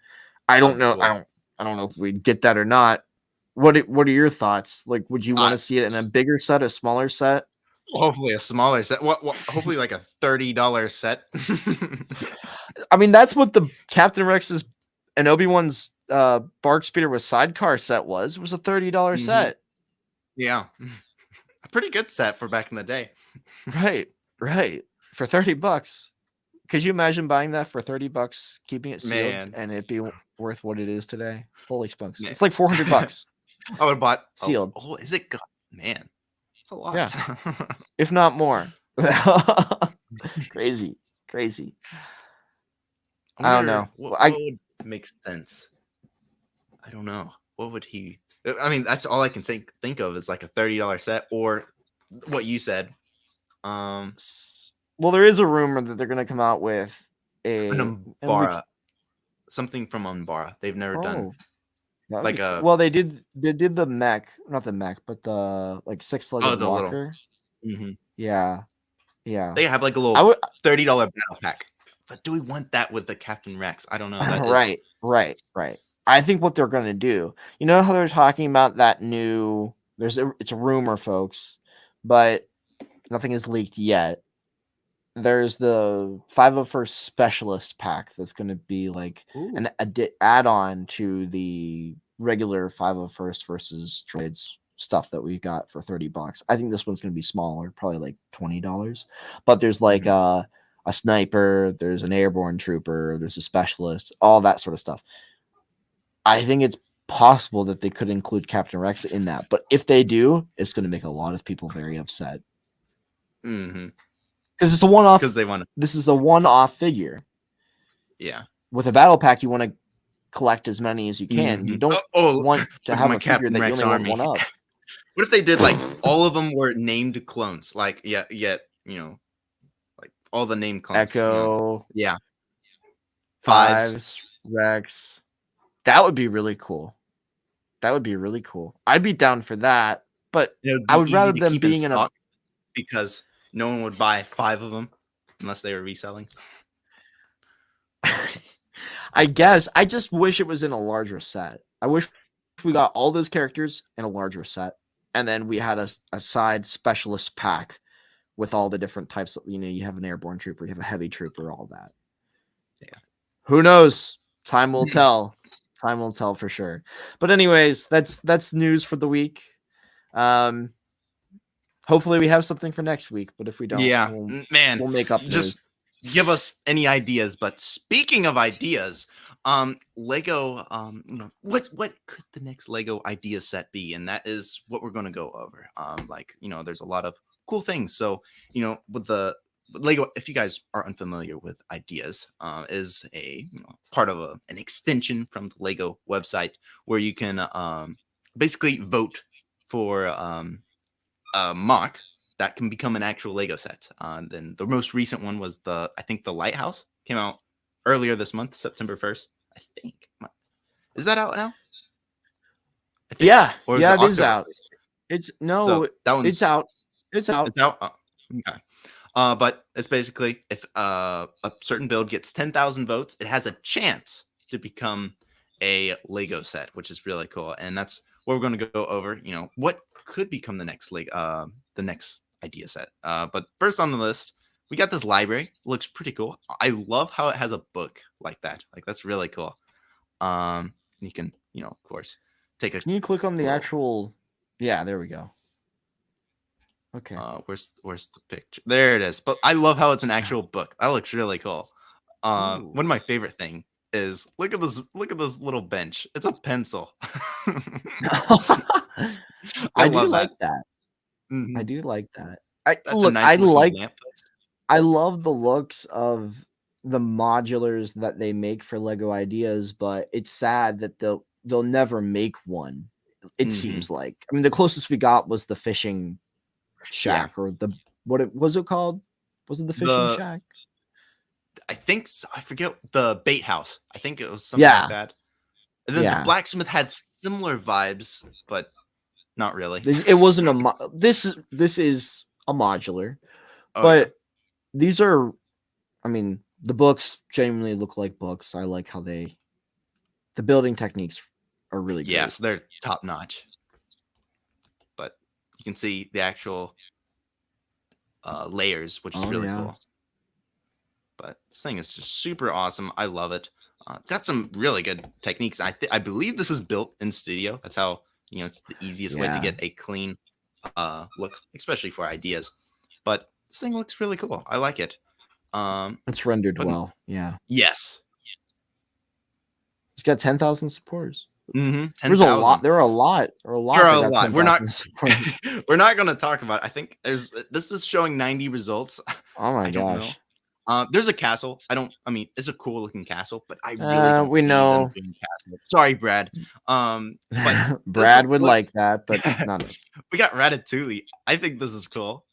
S2: I don't know. I don't know if we'd get that or not. What are your thoughts? Like, would you want to see it in a bigger set, a smaller set?
S1: Hopefully a smaller set. What hopefully like a $30 set.
S2: I mean, that's what the Captain Rex's and Obi-Wan's Bark Speeder with sidecar set was. It was a $30 set.
S1: Yeah. A pretty good set for back in the day.
S2: Right. For $30. Could you imagine buying that for $30, keeping it sealed, and it'd be worth what it is today? Holy smokes. Man. It's like $400.
S1: I would have bought
S2: sealed.
S1: Oh, is it good? Man. It's a lot.
S2: Yeah. If not more. Crazy. I don't know.
S1: What would make sense? I don't know. What would he? I mean, that's all I can think of is like a $30 set, or what you said.
S2: Well, there is a rumor that they're going to come out with
S1: an Umbara, something from Umbara. They've never done like a.
S2: Well, they did the mech, not the mech, but the like 6-legged walker. Yeah.
S1: They have like a little $30 battle pack. But do we want that with the Captain Rex? I don't know.
S2: Right. I think what they're going to do, you know how they're talking about that new, it's a rumor, folks, but nothing is leaked yet. There's the 501st Specialist pack that's going to be like an add-on to the regular 501st versus Droids stuff that we got for $30. I think this one's going to be smaller, probably like $20. But there's like a sniper, there's an airborne trooper, there's a specialist, all that sort of stuff. I think it's possible that they could include Captain Rex in that. But if they do, it's going to make a lot of people very upset. Because it's a one-off.
S1: Because they want.
S2: This is a one-off figure.
S1: Yeah.
S2: With a battle pack, you want to collect as many as you can. You don't want to have a figure that you only want one of.
S1: What if they did like all of them were named clones? Like yet you know, like all the name clones.
S2: Echo,
S1: Yeah.
S2: Fives, Rex. That would be really cool. That would be really cool. I'd be down for that, but
S1: It would
S2: I
S1: be
S2: would
S1: easy
S2: rather
S1: to
S2: them
S1: keep in
S2: being in a.
S1: stock because no one would buy 5 of them unless they were reselling.
S2: I guess I just wish it was in a larger set. I wish we got all those characters in a larger set, and then we had a side specialist pack with all the different types of, you have an airborne trooper, you have a heavy trooper, all that.
S1: Yeah.
S2: Who knows? Time will tell. Time will tell for sure. But anyways, that's news for the week. Hopefully we have something for next week, but if we don't,
S1: Yeah, man,
S2: we'll make up
S1: just
S2: news.
S1: give us any ideas. But speaking of ideas, Lego, what could the next Lego idea set be? And that is what we're going to go over. There's a lot of cool things. So, with the Lego, if you guys are unfamiliar with ideas, is a part of an extension from the Lego website where you can basically vote for a mock that can become an actual Lego set. Then the most recent one was I think the Lighthouse came out earlier this month, September 1st. I think. Is that out now?
S2: Yeah,
S1: or
S2: it
S1: October?
S2: is out. It's no,
S1: So that one's
S2: it's out. It's out.
S1: It's out. Oh, okay. But it's basically if a certain build gets 10,000 votes, it has a chance to become a Lego set, which is really cool. And that's what we're going to go over. What could become the next idea set. But first on the list, we got this library. Looks pretty cool. I love how it has a book like that. Like that's really cool. You can, of course, take a.
S2: Can you click on the actual? Yeah, there we go. Okay.
S1: Where's the picture? There it is. But I love how it's an actual book. That looks really cool. One of my favorite thing is look at this little bench. It's a pencil.
S2: I do like that.
S1: Mm-hmm.
S2: I do like that. I love the looks of the modulars that they make for Lego ideas, but it's sad that they'll never make one. It seems like. I mean, the closest we got was the fishing shack, or what was it called? Was it the fishing shack?
S1: I think so. I forget, the bait house. I think it was something like that. And then the blacksmith had similar vibes, but not really.
S2: It wasn't this is a modular, but these are, I mean, the books genuinely look like books. I like how the building techniques are really great.
S1: Yes, they're top notch. But you can see the actual layers, which is really cool. But this thing is just super awesome. I love it. Got some really good techniques. I believe this is built in studio. That's how it's the easiest way to get a clean look, especially for ideas. But this thing looks really cool. I like it.
S2: It's rendered well. Yeah.
S1: Yes.
S2: It's got 10,000 supporters.
S1: 10,000.
S2: There's a lot. There are a lot. We're not.
S1: We're not going to talk about it. I think this is showing 90 results.
S2: Oh my gosh.
S1: There's a castle. It's a cool looking castle, but I really don't see them doing castle. Sorry, Brad. But
S2: Brad would like that, but not us.
S1: We got Ratatouille. I think this is cool.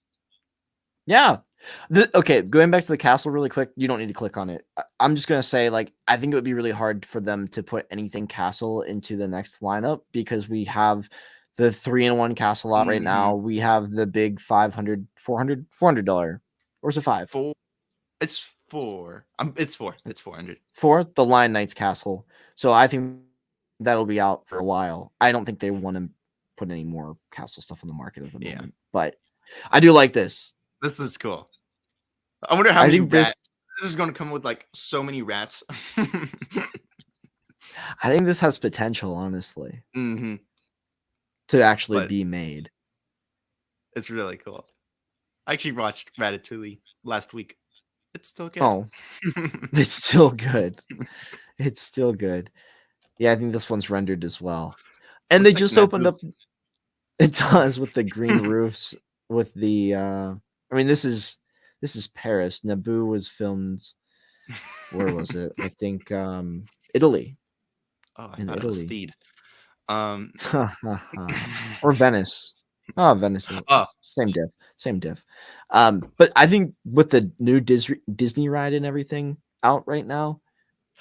S2: Yeah. Okay, going back to the castle really quick. You don't need to click on it. I'm just gonna say, I think it would be really hard for them to put anything castle into the next lineup, because we have the 3-in-1 castle out right now. We have the big $400, or is it $5?
S1: It's $4. It's $4. It's $400.
S2: For the Lion Knights castle. So I think that'll be out for a while. I don't think they want to put any more castle stuff on the market at the moment. But I do like this.
S1: This is cool. I wonder how many rats. This is going to come with so many rats.
S2: I think this has potential, honestly, to actually be made.
S1: It's really cool. I actually watched Ratatouille last week. It's still good.
S2: Oh, it's still good. It's still good. Yeah, I think this one's rendered as well. And they just opened up. It does, with the green roofs, with the. This is Paris. Naboo was filmed. Where was it? I think Italy.
S1: Oh, I thought it was Theed.
S2: Or Venice. Oh, venison.
S1: Oh.
S2: Same diff. Same diff. But I think with the new Disney ride and everything out right now,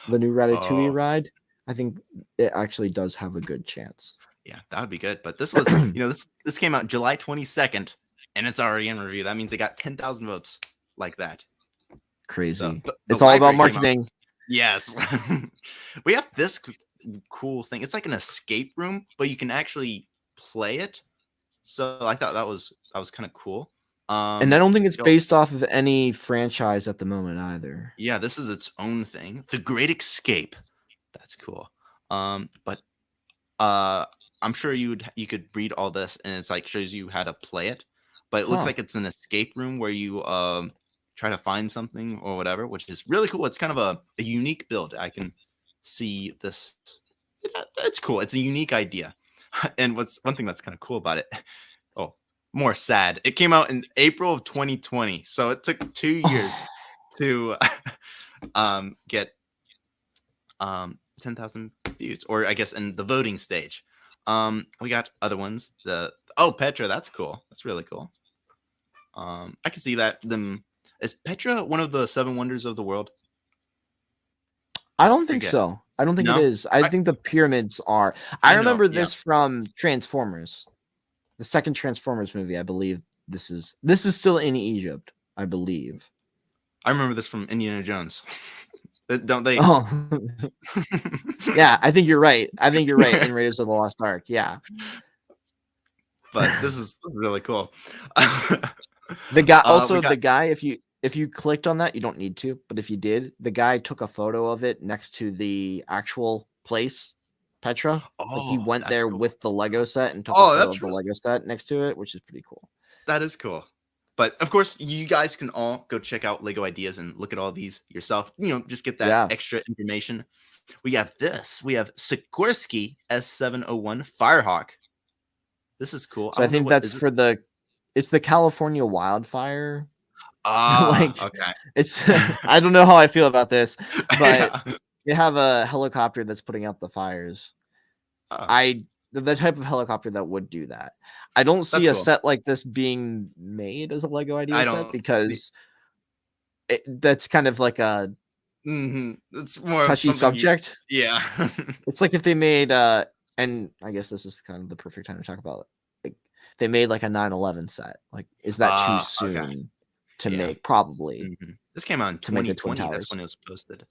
S2: the new Ratatouille
S1: Oh.
S2: ride, I think it actually does have a good chance.
S1: Yeah, that would be good. But this was, this came out July 22nd, and it's already in review. That means it got 10,000 votes like that.
S2: Crazy.
S1: The
S2: It's all about
S1: library came out.
S2: marketing.
S1: Yes. We have this cool thing. It's like an escape room, but you can actually play it. So I thought that was kind of cool.
S2: And I don't think it's based off of any franchise at the moment either.
S1: Yeah, this is its own thing. The Great Escape. That's cool. But I'm sure you could read all this, and it's like shows you how to play it. But it looks like it's an escape room where you try to find something or whatever, which is really cool. It's kind of a unique build. I can see this. It's cool. It's a unique idea. And one thing that's kind of cool about it. Oh, more sad. It came out in April of 2020, so it took 2 years to get 10,000 views, or I guess in the voting stage. We got other ones. Petra, that's cool. That's really cool. I can see that. Is Petra one of the 7 wonders of the world?
S2: I don't think so. I don't think it is. I think the pyramids are. I remember this from Transformers, the second Transformers movie. I believe this is still in Egypt. I believe.
S1: I remember this from Indiana Jones. Don't they?
S2: Oh, yeah. I think you're right. In Raiders of the Lost Ark. Yeah.
S1: But this is really cool.
S2: The guy the guy, if you clicked on that, you don't need to, but if you did, the guy took a photo of it next to the actual place, Petra. He went there
S1: cool.
S2: with the Lego set and took a photo of the Lego set next to it, which is pretty cool.
S1: That is cool. But of course, you guys can all go check out Lego Ideas and look at all these yourself. Just get that extra information. We have this. We have Sikorsky S701 Firehawk. This is cool.
S2: So I think that's for it's the California wildfire.
S1: Okay.
S2: It's I don't know how I feel about this, but they have a helicopter that's putting out the fires. The type of helicopter that would do that. I don't see a set like this being made as a Lego Idea set because that's kind of like a
S1: it's more
S2: touchy subject.
S1: Yeah.
S2: It's like if they made and I guess this is kind of the perfect time to talk about it. Like they made like a 9/11 set. Like, is that too soon to make? Probably.
S1: This came out in 2020. That's when it was posted.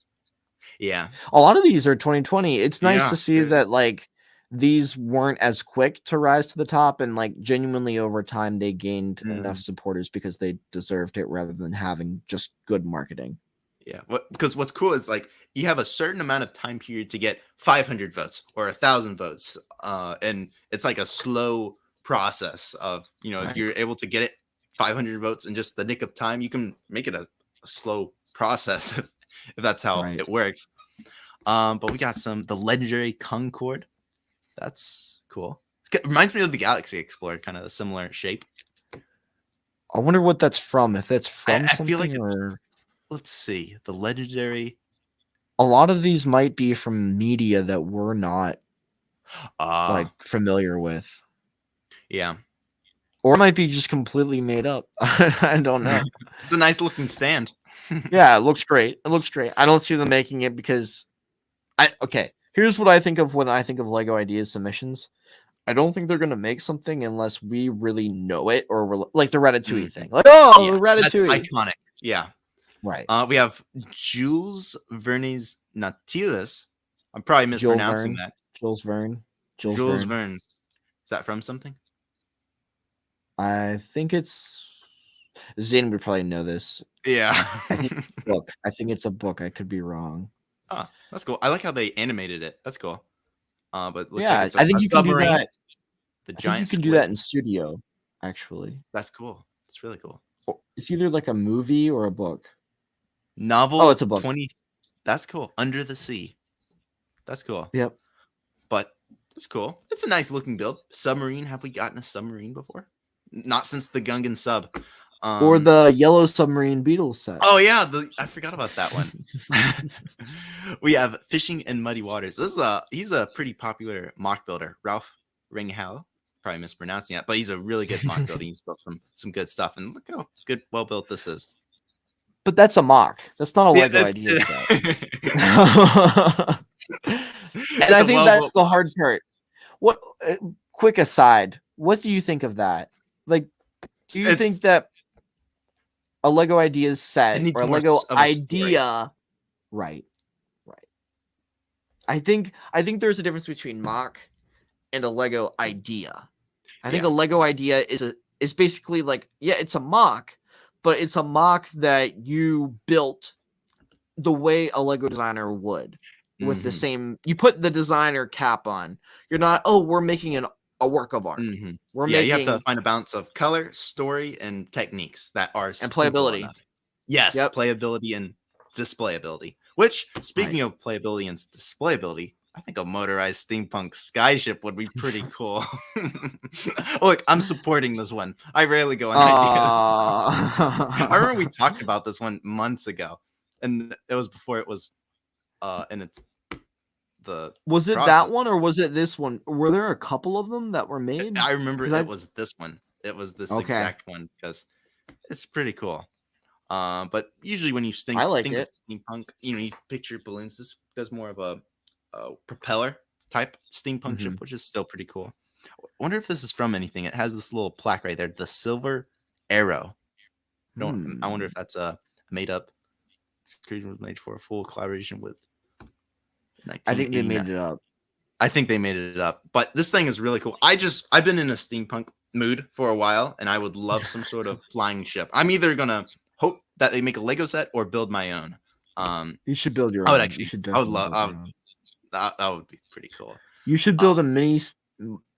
S1: Yeah.
S2: A lot of these are 2020. It's nice to see that like these weren't as quick to rise to the top, and like genuinely over time they gained enough supporters because they deserved it rather than having just good marketing.
S1: Yeah, because what's cool is like you have a certain amount of time period to get 500 votes or 1,000 votes, and it's like a slow process of if you're able to get it 500 votes in just the nick of time, you can make it a slow process if that's how it works. But we got the legendary Concorde. That's cool. It reminds me of the Galaxy Explorer, kind of a similar shape.
S2: I wonder what that's from. If that's from
S1: I
S2: something,
S1: feel like
S2: or
S1: let's see, the legendary.
S2: A lot of these might be from media that we're not like familiar with.
S1: Yeah.
S2: Or it might be just completely made up. I don't know.
S1: It's a nice looking stand.
S2: Yeah, it looks great. I don't see them making it because here's what I think of when I think of Lego Ideas submissions. I don't think they're gonna make something unless we really know it, or we're like the Ratatouille thing. Like, the Ratatouille.
S1: That's iconic. Yeah.
S2: Right.
S1: We have Jules Verne's Nautilus. I'm probably mispronouncing that.
S2: Jules Verne.
S1: Jules Verne's. Is that from something?
S2: I think it's Zane would probably know this.
S1: Yeah.
S2: I think it's a book. I think it's a book. I could be wrong.
S1: Oh, that's cool. I like how they animated it. That's cool. But it looks
S2: yeah,
S1: like it's
S2: I think you can do that.
S1: The giant.
S2: You can do that in studio. Actually,
S1: that's cool. It's really cool.
S2: It's either like a movie or a book.
S1: Novel.
S2: Oh, it's a book.
S1: 20. That's cool. Under the Sea. That's cool.
S2: Yep.
S1: But that's cool. It's a nice looking build. Submarine. Have we gotten a submarine before? Not since the Gungan sub.
S2: Or the Yellow Submarine Beetle set.
S1: Oh yeah, I forgot about that one. We have Fishing in Muddy Waters. He's a pretty popular mock builder, Ralph Ringhal. probably mispronouncing that, but he's a really good mock builder. He's built some good stuff, and look how good, well built this is.
S2: But that's a mock. That's not a
S1: Yeah,
S2: Lego
S1: it's-
S2: idea set.
S1: It's
S2: And I
S1: a
S2: think that's
S1: well-built
S2: the
S1: mock.
S2: hard part. What? Quick aside. What do you think of that? Like, do you think
S1: It's-
S2: that a Lego ideas set
S1: needs
S2: or a
S1: more
S2: Lego
S1: of a story.
S2: idea? Right. I think there's a difference between mock and a Lego idea. I think a Lego idea is basically like, yeah, it's a mock, but it's a mock that you built the way a Lego designer would, with the same. You put the designer cap on. You're not, oh, we're making a work of art. We're
S1: You
S2: making
S1: have to find a balance of color, story, and techniques that are simple
S2: playability.
S1: enough. Yes,
S2: Yep.
S1: playability and displayability. Which, speaking of playability and displayability, I think a motorized steampunk skyship would be pretty cool. Look, I'm supporting this one. I rarely go on ideas. I remember we talked about this one months ago, and it was before it was in its the
S2: Was it
S1: process.
S2: that one or was it this one? Were there a couple of them that were made?
S1: I remember
S2: 'Cause
S1: it
S2: I-
S1: was this one. It was this
S2: Okay.
S1: exact one because it's pretty cool. But usually when you think,
S2: I like
S1: think
S2: it.
S1: of steampunk, you picture balloons. This does more of a propeller type steampunk ship, which is still pretty cool. I wonder if this is from anything. It has this little plaque right there, the Silver Arrow. I wonder if that's a made up. This creation was made for a full collaboration with.
S2: I think they
S1: 1989.
S2: made it up.
S1: I think they made it up, but this thing is really cool. I've been in a steampunk mood for a while, and I would love some sort of flying ship. I'm either gonna hope that they make a Lego set or build my own.
S2: You should build your own.
S1: I would
S2: You
S1: actually.
S2: should
S1: I would
S2: definitely
S1: love.
S2: build your own.
S1: That would be pretty cool.
S2: You should build a mini.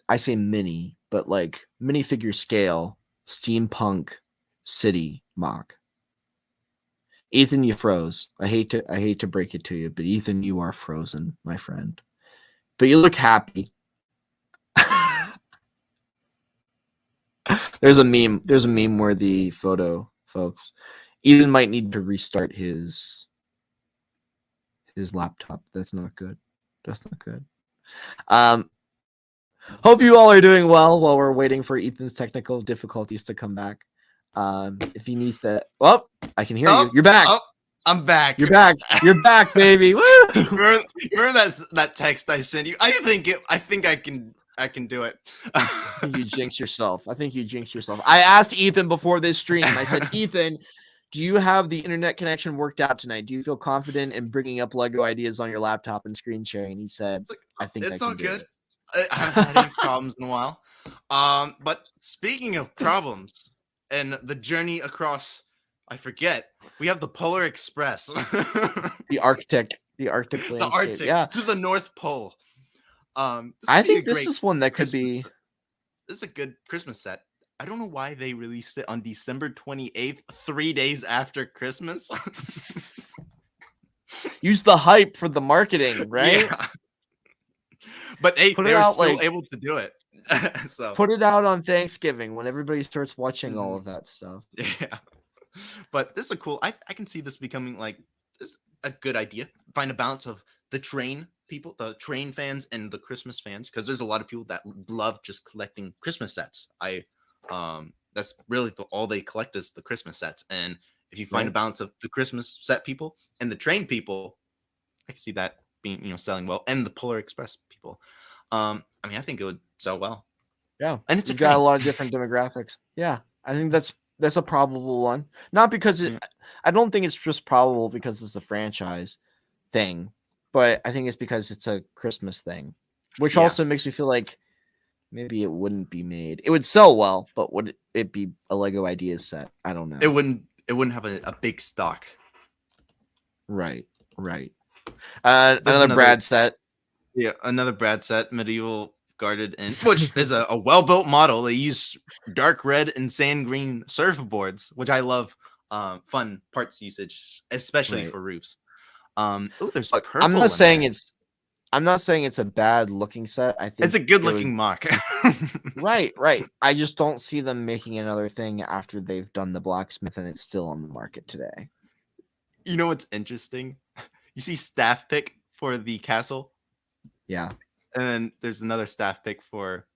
S2: I say mini, but like minifigure scale steampunk city mock. Ethan, you froze. I hate to break it to you, but Ethan, you are frozen, my friend. But you look happy. There's a meme worthy photo, folks. Ethan might need to restart his laptop. That's not good. That's not good. Hope you all are doing well while we're waiting for Ethan's technical difficulties to come back. If he needs to, well, I can hear you. You're back.
S1: Oh, I'm back.
S2: You're back. You're back, baby. Woo!
S1: remember that text I sent you? I think I can do it.
S2: I think you jinx yourself. I asked Ethan before this stream. I said, Ethan, do you have the internet connection worked out tonight? Do you feel confident in bringing up Lego ideas on your laptop and screen sharing? He said, I think
S1: it's
S2: I
S1: all
S2: can do
S1: good.
S2: it.
S1: I haven't had any problems in a while. But speaking of problems and the journey across, I forget, we have the Polar Express.
S2: The Arctic landscape.
S1: The Arctic to the North Pole.
S2: I think this is one that could be.
S1: This is a good Christmas set. I don't know why they released it on December 28th, 3 days after Christmas.
S2: Use the hype for the marketing, right?
S1: Yeah. But they were still able to do it. So
S2: put it out on Thanksgiving when everybody starts watching all of that stuff.
S1: Yeah. But this is a cool. I can see this becoming like this a good idea. Find a balance of the train people, the train fans, and the Christmas fans, because there's a lot of people that love just collecting Christmas sets. That's really all they collect is the Christmas sets. And if you find a balance of the Christmas set people and the train people, I can see that being selling well, and the Polar Express people. I mean, I think it would sell well.
S2: Yeah,
S1: and it's
S2: got a lot of different demographics. Yeah, I think that's a probable one. Not because I don't think it's just probable because it's a franchise thing, but I think it's because it's a Christmas thing, which also makes me feel like maybe it wouldn't be made. It would sell well, but would it be a Lego Ideas set? I don't know.
S1: It wouldn't have a big stock.
S2: Right. Another Brad set.
S1: Yeah, another Brad set, medieval guarded in, which is a well-built model. They use dark red and sand green surfboards, which I love. Fun parts usage, especially for roofs. There's purple.
S2: I'm not saying it's a bad looking set. I think
S1: it's a good looking mock.
S2: Right. I just don't see them making another thing after they've done the blacksmith and it's still on the market today.
S1: You know what's interesting? You see staff pick for the castle.
S2: Yeah.
S1: And then there's another staff pick for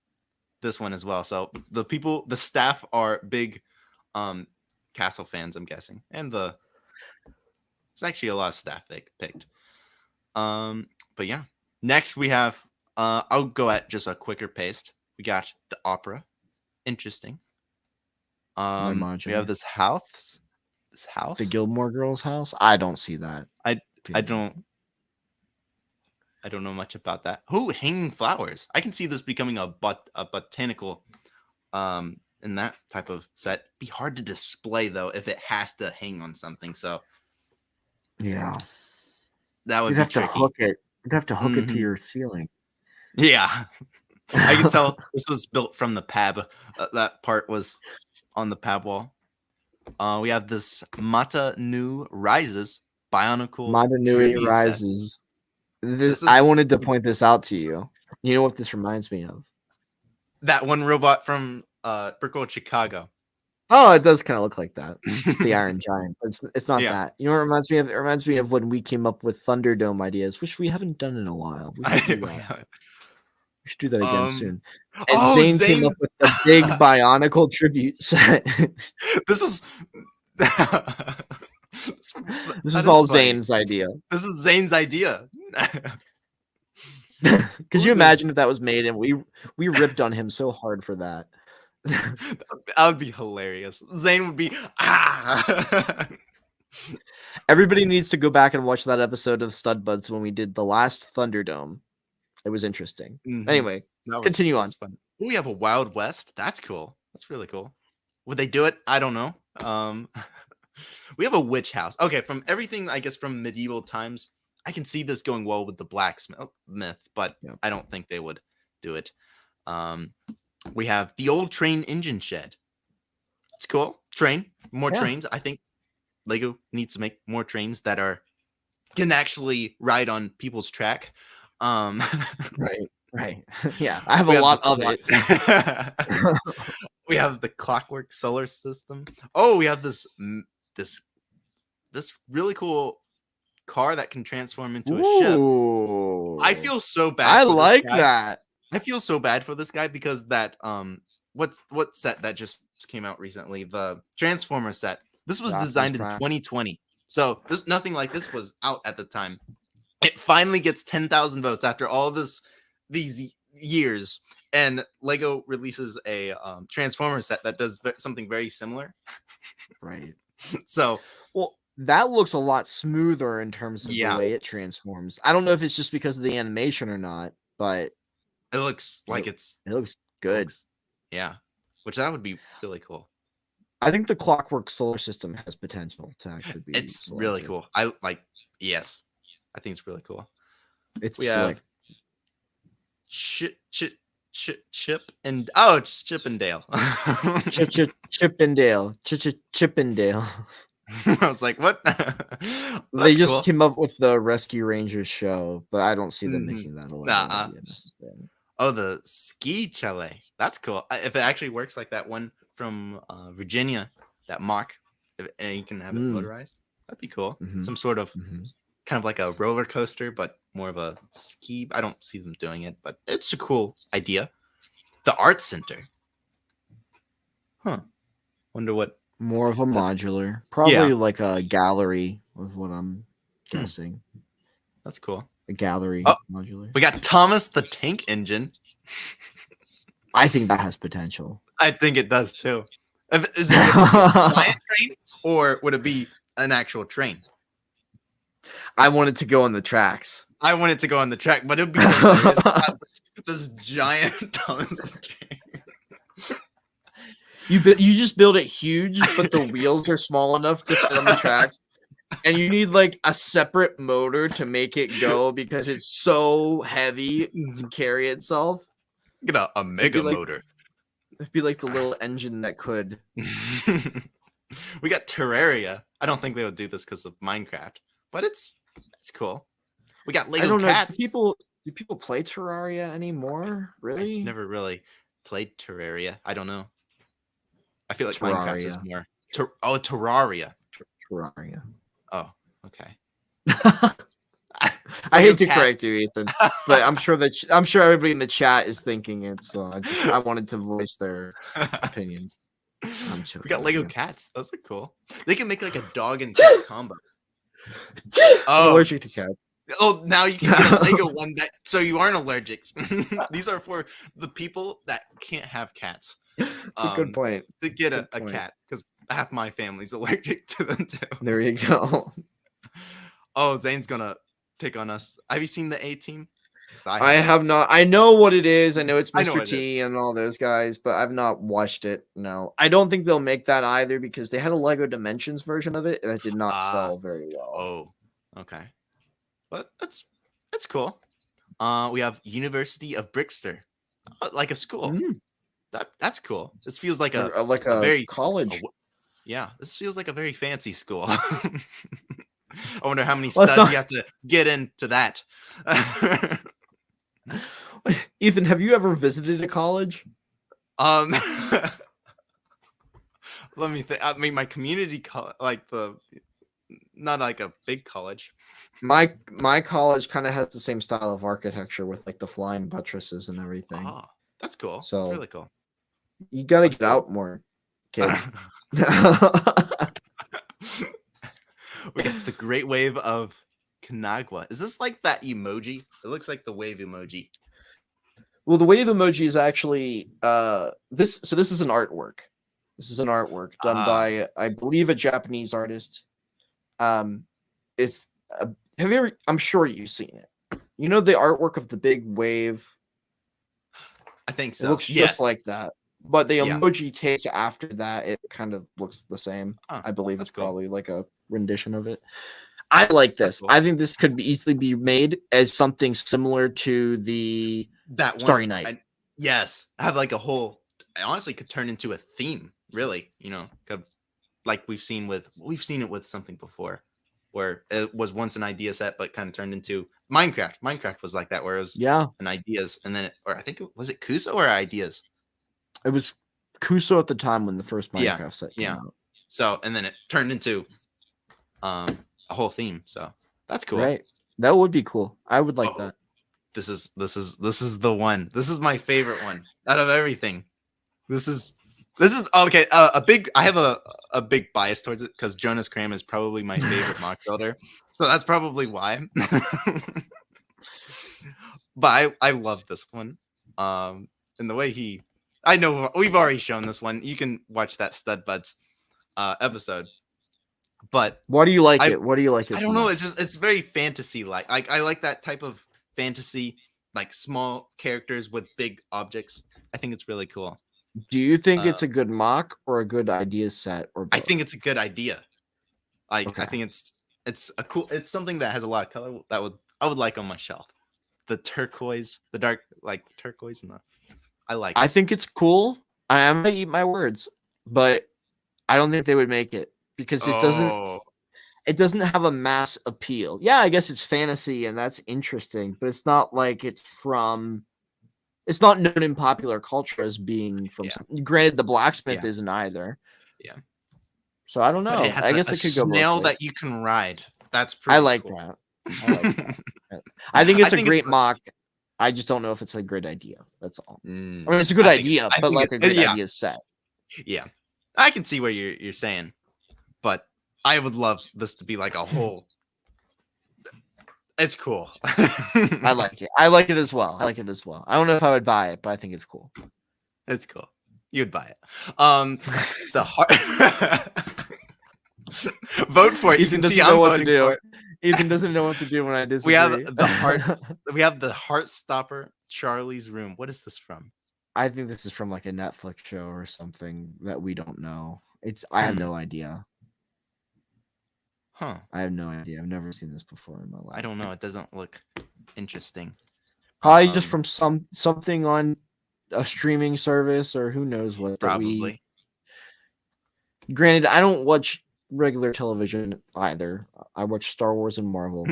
S1: this one as well. So the staff are big Castle fans, I'm guessing, and there's actually a lot of staff they picked. But yeah, next we have I'll go at just a quicker pace. We got the opera, interesting. We have this house.
S2: The Gilmore Girls house. I don't see that.
S1: I don't know much about that. Who hanging flowers? I can see this becoming a botanical in that type of set. Be hard to display though if it has to hang on something. So
S2: yeah,
S1: that would
S2: you'd
S1: be
S2: have
S1: tricky.
S2: to hook it. You'd have to hook it to your ceiling.
S1: Yeah, I can tell this was built from the pab. That part was on the pab wall. We have this Mata Nu Rises Bionicle.
S2: Mata Nui Rises. I wanted to point this out to you. You know what this reminds me of?
S1: That one robot from Brickle Chicago.
S2: Oh, it does kind of look like that. The Iron Giant. But it's not that. You know what it reminds me of? It reminds me of when we came up with Thunderdome ideas, which we haven't done in a while. We should do that again soon. And Zane came up with the big Bionicle tribute set.
S1: This is
S2: this is all funny. Zane's idea.
S1: This is Zane's idea.
S2: Could you imagine if that was made and we ripped on him so hard for that?
S1: That would be hilarious. Zane would be
S2: Everybody needs to go back and watch that episode of Stud Buds when we did the last Thunderdome. It was interesting. Anyway, continue on.
S1: Fun. Ooh, we have a Wild West. That's cool. That's really cool. Would they do it? I don't know. We have a witch house. Okay, from everything, I guess, from medieval times, I can see this going well with the blacksmith, but I don't think they would do it. We have the old train engine shed. It's cool. More trains. I think LEGO needs to make more trains that can actually ride on people's track.
S2: Right. Yeah, I have a lot of it.
S1: We have the clockwork solar system. Oh, we have this really cool car that can transform into a ship. I feel so bad.
S2: I like that.
S1: I feel so bad for this guy because that what set that just came out recently, the Transformer set. This was designed in 2020. So there's nothing like this was out at the time. It finally gets 10,000 votes after all these years, and LEGO releases a Transformer set that does something very similar.
S2: Right.
S1: So,
S2: well, that looks a lot smoother in terms of the way it transforms. I don't know if it's just because of the animation or not, but
S1: it looks like it
S2: looks good.
S1: Yeah, which that would be really cool.
S2: I think the clockwork solar system has potential to actually be.
S1: It's
S2: selected.
S1: Really cool. I think it's really cool.
S2: It's
S1: like Chip and it's Chippendale.
S2: Chippendale.
S1: I was like, what?
S2: They just came up with the Rescue Rangers show, but I don't see them making that a lot necessarily.
S1: Oh, the ski chalet. That's cool. If it actually works like that one from Virginia, that mock, and you can have it motorized, that'd be cool. Some sort of kind of like a roller coaster, but more of a ski. I don't see them doing it, but it's a cool idea. The art center. Wonder what.
S2: More of a modular, probably like a gallery of what I'm guessing.
S1: That's cool.
S2: A gallery modular.
S1: We got Thomas the Tank Engine.
S2: I think that has potential.
S1: I think it does too. Is it a giant train or would it be an actual train?
S2: I want it to go on the tracks.
S1: I want it to go on the track, but it'd be hilarious. This giant Thomas the Tank.
S2: You just build it huge, but the wheels are small enough to fit on the tracks. And you need like a separate motor to make it go because it's so heavy to carry itself.
S1: Get a mega motor.
S2: It'd be like the little engine that could.
S1: We got Terraria. I don't think they would do this because of Minecraft, but it's cool. We got Lego Cats.
S2: Do people play Terraria anymore? Really?
S1: I've never really played Terraria. I don't know. I feel like Minecraft is more. Terraria.
S2: Terraria.
S1: Oh, okay.
S2: I I hate to
S1: cat.
S2: correct you, Ethan, but I'm sure everybody in the chat is thinking it. So I wanted to voice their opinions. I'm joking.
S1: We got
S2: with
S1: Lego
S2: you.
S1: cats. Those are cool. They can make like a dog and cat combo.
S2: I'm
S1: Oh,
S2: allergic to cats.
S1: oh, now you can get a Lego one that so you aren't allergic. These are for the people that can't have cats.
S2: It's a good point.
S1: To get
S2: Good
S1: a
S2: point.
S1: cat because half my family's allergic to them too.
S2: There you go.
S1: Oh, Zane's gonna pick on us. Have you seen the A-Team?
S2: I have not. I know what it is. I know it's
S1: I know
S2: Mr.
S1: what it
S2: T and all those guys, but I've not watched it. No, I don't think they'll make that either because they had a Lego Dimensions version of it that did not sell very well.
S1: Oh, okay. But that's cool. We have University of Brickster, like a school.
S2: Mm.
S1: That's cool. This feels like a
S2: very college.
S1: Yeah, this feels like a very fancy school. I wonder how many
S2: Well,
S1: studs you have to get into that.
S2: Ethan, have you ever visited a college?
S1: Let me think. I mean, my community college, not like a big college.
S2: My college kind of has the same style of architecture with like the flying buttresses and everything.
S1: Oh, that's cool.
S2: So
S1: that's really cool.
S2: You gotta get out more, kid.
S1: We got the Great Wave of Kanagwa. Is this like that emoji? It looks like the wave emoji.
S2: Well, the wave emoji is actually this. So this is an artwork. This is an artwork done by, I believe, a Japanese artist. It's have you ever? I'm sure you've seen it. You know the artwork of the big wave.
S1: I think so.
S2: It looks
S1: Yes.
S2: just like that, but the
S1: Yeah.
S2: emoji takes after that. It kind of looks the same.
S1: Oh,
S2: I believe
S1: that's
S2: it's
S1: cool.
S2: probably like a rendition of it. I like
S1: That's
S2: this.
S1: cool.
S2: I think this could easily be made as something similar to the
S1: That one,
S2: Starry Night.
S1: Yes, I have like a whole. It honestly could turn into a theme. Really, like we've seen it with something before, where it was once an idea set, but kind of turned into Minecraft. Minecraft was like that, where it was an ideas, and then or I think was it Kusa or ideas.
S2: It was Kuso at the time when the first Minecraft set came out.
S1: So and then it turned into a whole theme. So that's cool.
S2: Right. That would be cool. I would like that.
S1: This is the one. This is my favorite one out of everything. This is okay. I have a big bias towards it because Jonas Cram is probably my favorite mock builder, so that's probably why. But I love this one. And the way I know we've already shown this one. You can watch that Stud Buds episode. But
S2: why do you like it? What do you like it?
S1: I don't know. It's very fantasy like. I like that type of fantasy, like small characters with big objects. I think it's really cool.
S2: Do you think it's a good mock or a good idea set? Or both?
S1: I think it's a good idea. I think it's something that has a lot of color I would like on my shelf. The turquoise, the dark turquoise, and I like.
S2: I think it's cool. I am gonna eat my words, but I don't think they would make it because it doesn't have a mass appeal. Yeah, I guess it's fantasy and that's interesting, but it's not like it's not known in popular culture as being from. Granted, the blacksmith isn't either.
S1: Yeah.
S2: So I don't know. I guess it could go.
S1: Snail that you can ride. That's
S2: pretty. I like
S1: cool.
S2: that. I like that. I think it's a great mock. I just don't know if it's a great idea. That's all. I mean, it's a good idea, but like a good idea set.
S1: Yeah, I can see what you're saying, but I would love this to be like a whole. It's cool.
S2: I like it. I like it as well. I don't know if I would buy it, but I think it's cool.
S1: It's cool. You'd buy it. The heart. Vote for it. You can see I'm voting for it.
S2: Ethan doesn't know what to do when I disagree.
S1: We have the heart. We have the Heartstopper. Charlie's Room. What is this from?
S2: I think this is from like a Netflix show or something that we don't know. I have no idea.
S1: Huh.
S2: I have no idea. I've never seen this before in my life.
S1: I don't know. It doesn't look interesting.
S2: Probably just from something on a streaming service or who knows what.
S1: Probably.
S2: Granted, I don't watch regular television either. I watch Star Wars and Marvel.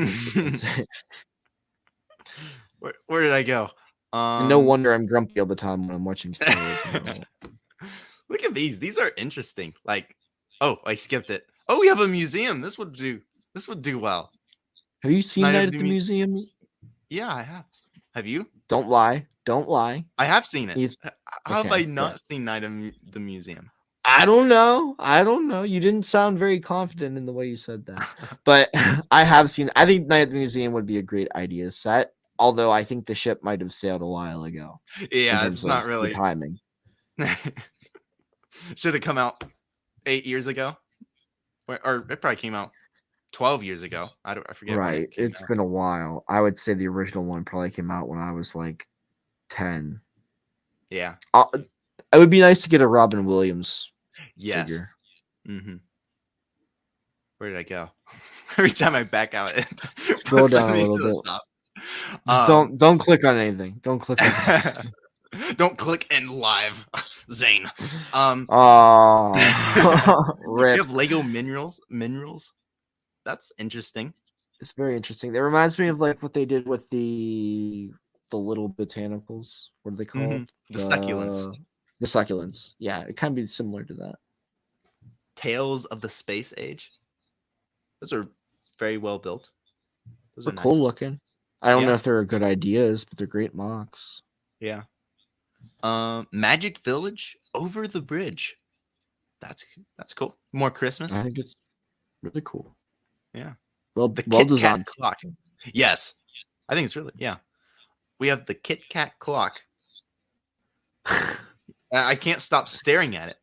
S1: Where did I go?
S2: No wonder I'm grumpy all the time when I'm watching Star Wars and Marvel.
S1: Look at these. These are interesting. Like, oh, I skipped it. Oh, we have a museum. This would do well.
S2: Have you seen
S1: Night of
S2: Night at
S1: the
S2: the Museum?
S1: Yeah, I have. Have you?
S2: Don't lie. Don't lie.
S1: I have seen it.
S2: Eth-
S1: How have
S2: okay,
S1: I
S2: good.
S1: not seen Night of the Museum?
S2: I don't know. I don't know. You didn't sound very confident in the way you said that. But I have seen. I think Night at the Museum would be a great idea set. Although I think the ship might have sailed a while ago.
S1: Yeah,
S2: in
S1: it's
S2: terms
S1: not
S2: of
S1: really.
S2: the timing.
S1: Should have come out 8 years ago, or it probably came out 12 years ago. I forget when
S2: Right.
S1: it came
S2: It's
S1: out.
S2: been a while. I would say the original one probably came out when I was like 10.
S1: Yeah.
S2: It would be nice to get a Robin Williams
S1: Yes.
S2: figure.
S1: Mm-hmm. Where did I go? Every time I back out, it
S2: Scroll
S1: pushes
S2: down a
S1: me
S2: little
S1: to the
S2: bit.
S1: top.
S2: Just don't click on anything. Don't click on anything.
S1: Don't click end live, Zane.
S2: Oh,
S1: We
S2: rip.
S1: have Lego minerals. That's interesting.
S2: It's very interesting. That reminds me of like what they did with the little botanicals. What are they called?
S1: The succulents.
S2: The succulents. Yeah, it kind of be similar to that.
S1: Tales of the Space Age. Those are very well built. Those
S2: They're
S1: are
S2: cool
S1: nice.
S2: looking. I don't know
S1: Yeah.
S2: if they're good ideas, but they're great mocks.
S1: Yeah. Magic Village Over the Bridge. That's cool. More Christmas.
S2: I think it's really cool.
S1: Yeah.
S2: Well
S1: The
S2: well
S1: Kit Kat
S2: designed.
S1: clock. Yes. I think it's really, yeah. We have the Kit Kat clock. I can't stop staring at it.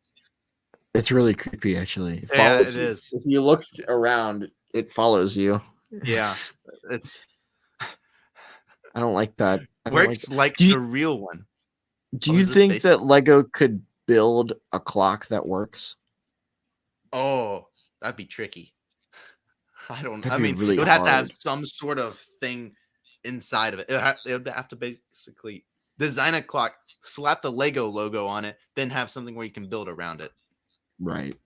S2: It's really creepy, actually. It
S1: Yeah,
S2: follows
S1: it
S2: you.
S1: is.
S2: If you look around, it follows you.
S1: Yeah. It's
S2: I don't like that. I don't
S1: works like
S2: Do you-
S1: the real one.
S2: Do
S1: Oh,
S2: you
S1: is this
S2: think
S1: based-
S2: that Lego could build a clock that works?
S1: Oh, that'd be tricky. I don't.
S2: That'd
S1: I
S2: be
S1: mean,
S2: really
S1: it would have to have
S2: hard.
S1: some sort of thing inside of it. It would have to basically design a clock, slap the Lego logo on it, then have something where you can build around it.
S2: Right.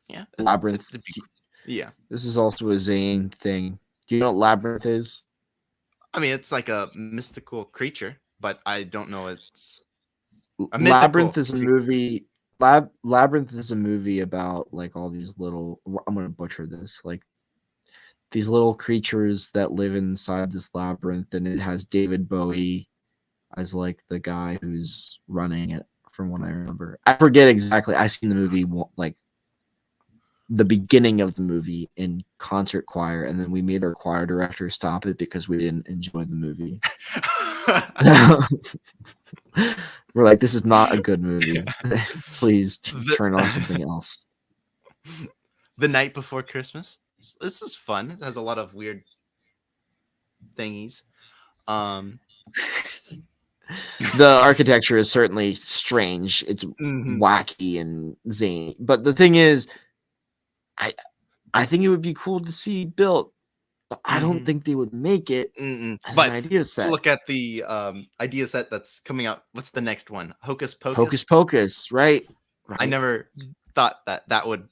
S1: Yeah.
S2: Labyrinth.
S1: Yeah.
S2: This is also a Zane thing. Do you know what Labyrinth is?
S1: I mean, it's like a mystical creature, but I don't know. It's a
S2: Labyrinth
S1: mythical
S2: is a
S1: creature.
S2: movie. Labyrinth is a movie about like all these little. I'm gonna butcher this. Like these little creatures that live inside this labyrinth, and it has David Bowie as like the guy who's running it. From what I remember, I forget exactly. I seen the movie like the beginning of the movie in concert choir, and then we made our choir director stop it because we didn't enjoy the movie. We're like, this is not a good movie. Please turn on something else.
S1: The Night Before Christmas. This is fun. It has a lot of weird thingies.
S2: The architecture is certainly strange. It's wacky and zany. But the thing is, I think it would be cool to see built. But I don't think they would make it as
S1: But
S2: an idea set.
S1: Look at the idea set that's coming out. What's the next one? Hocus Pocus.
S2: Hocus Pocus, right?
S1: I never thought that would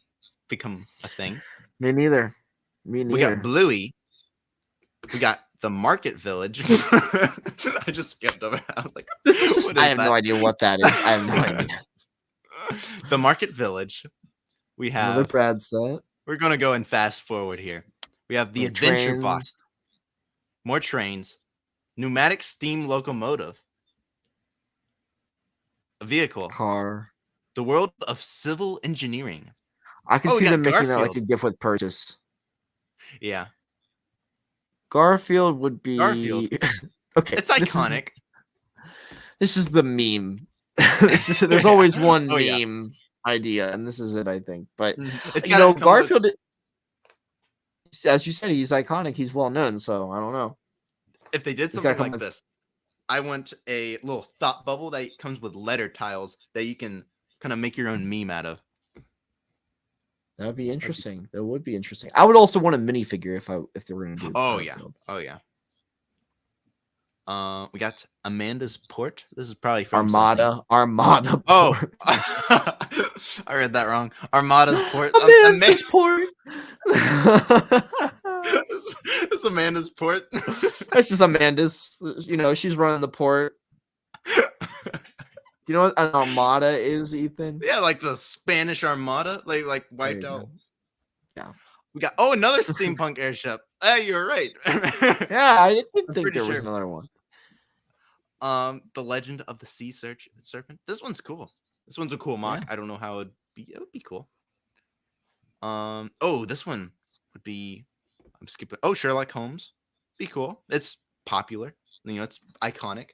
S1: become a thing.
S2: Me neither.
S1: We got Bluey. We got the Market Village. I just skipped over. I was like,
S2: I have no idea what that is. I have no idea.
S1: The Market Village. We have
S2: another Brad set.
S1: We're gonna go and fast forward here. We have the Adventure Box. More trains. Pneumatic steam locomotive. A vehicle.
S2: Car.
S1: The world of civil engineering.
S2: I can see them making that like
S1: Garfield.
S2: a gift with purchase.
S1: Yeah.
S2: Garfield would be
S1: Garfield.
S2: okay.
S1: It's iconic.
S2: This is the meme. There's always one
S1: yeah.
S2: meme idea, and this is it, I think. But
S1: It's
S2: you know, Garfield, as you said, he's iconic. He's well known, so I don't know.
S1: If they did something like this, I want a little thought bubble that comes with letter tiles that you can kind of make your own meme out of.
S2: That would be interesting. That would be interesting. I would also want a minifigure if they were going to do.
S1: Oh yeah. We got Amanda's Port. This is probably from
S2: Armada. Armada.
S1: Oh, I read that wrong. Armada's Port.
S2: Amanda's Port.
S1: It's Amanda's Port.
S2: That's just Amanda's. You know, she's running the port. Do you know what an armada is, Ethan?
S1: Yeah, like the Spanish Armada. Like wiped out.
S2: Yeah.
S1: We got another steampunk airship. Hey, you're right.
S2: Yeah, I didn't think
S1: pretty
S2: there was
S1: sure.
S2: another one.
S1: The Legend of the Sea Serpent. This one's cool. This one's a cool mock.
S2: Yeah.
S1: I don't know how it'd be. It would be cool. Oh, this one would be. I'm skipping. Oh, Sherlock Holmes. Be cool. It's popular. You know, it's iconic.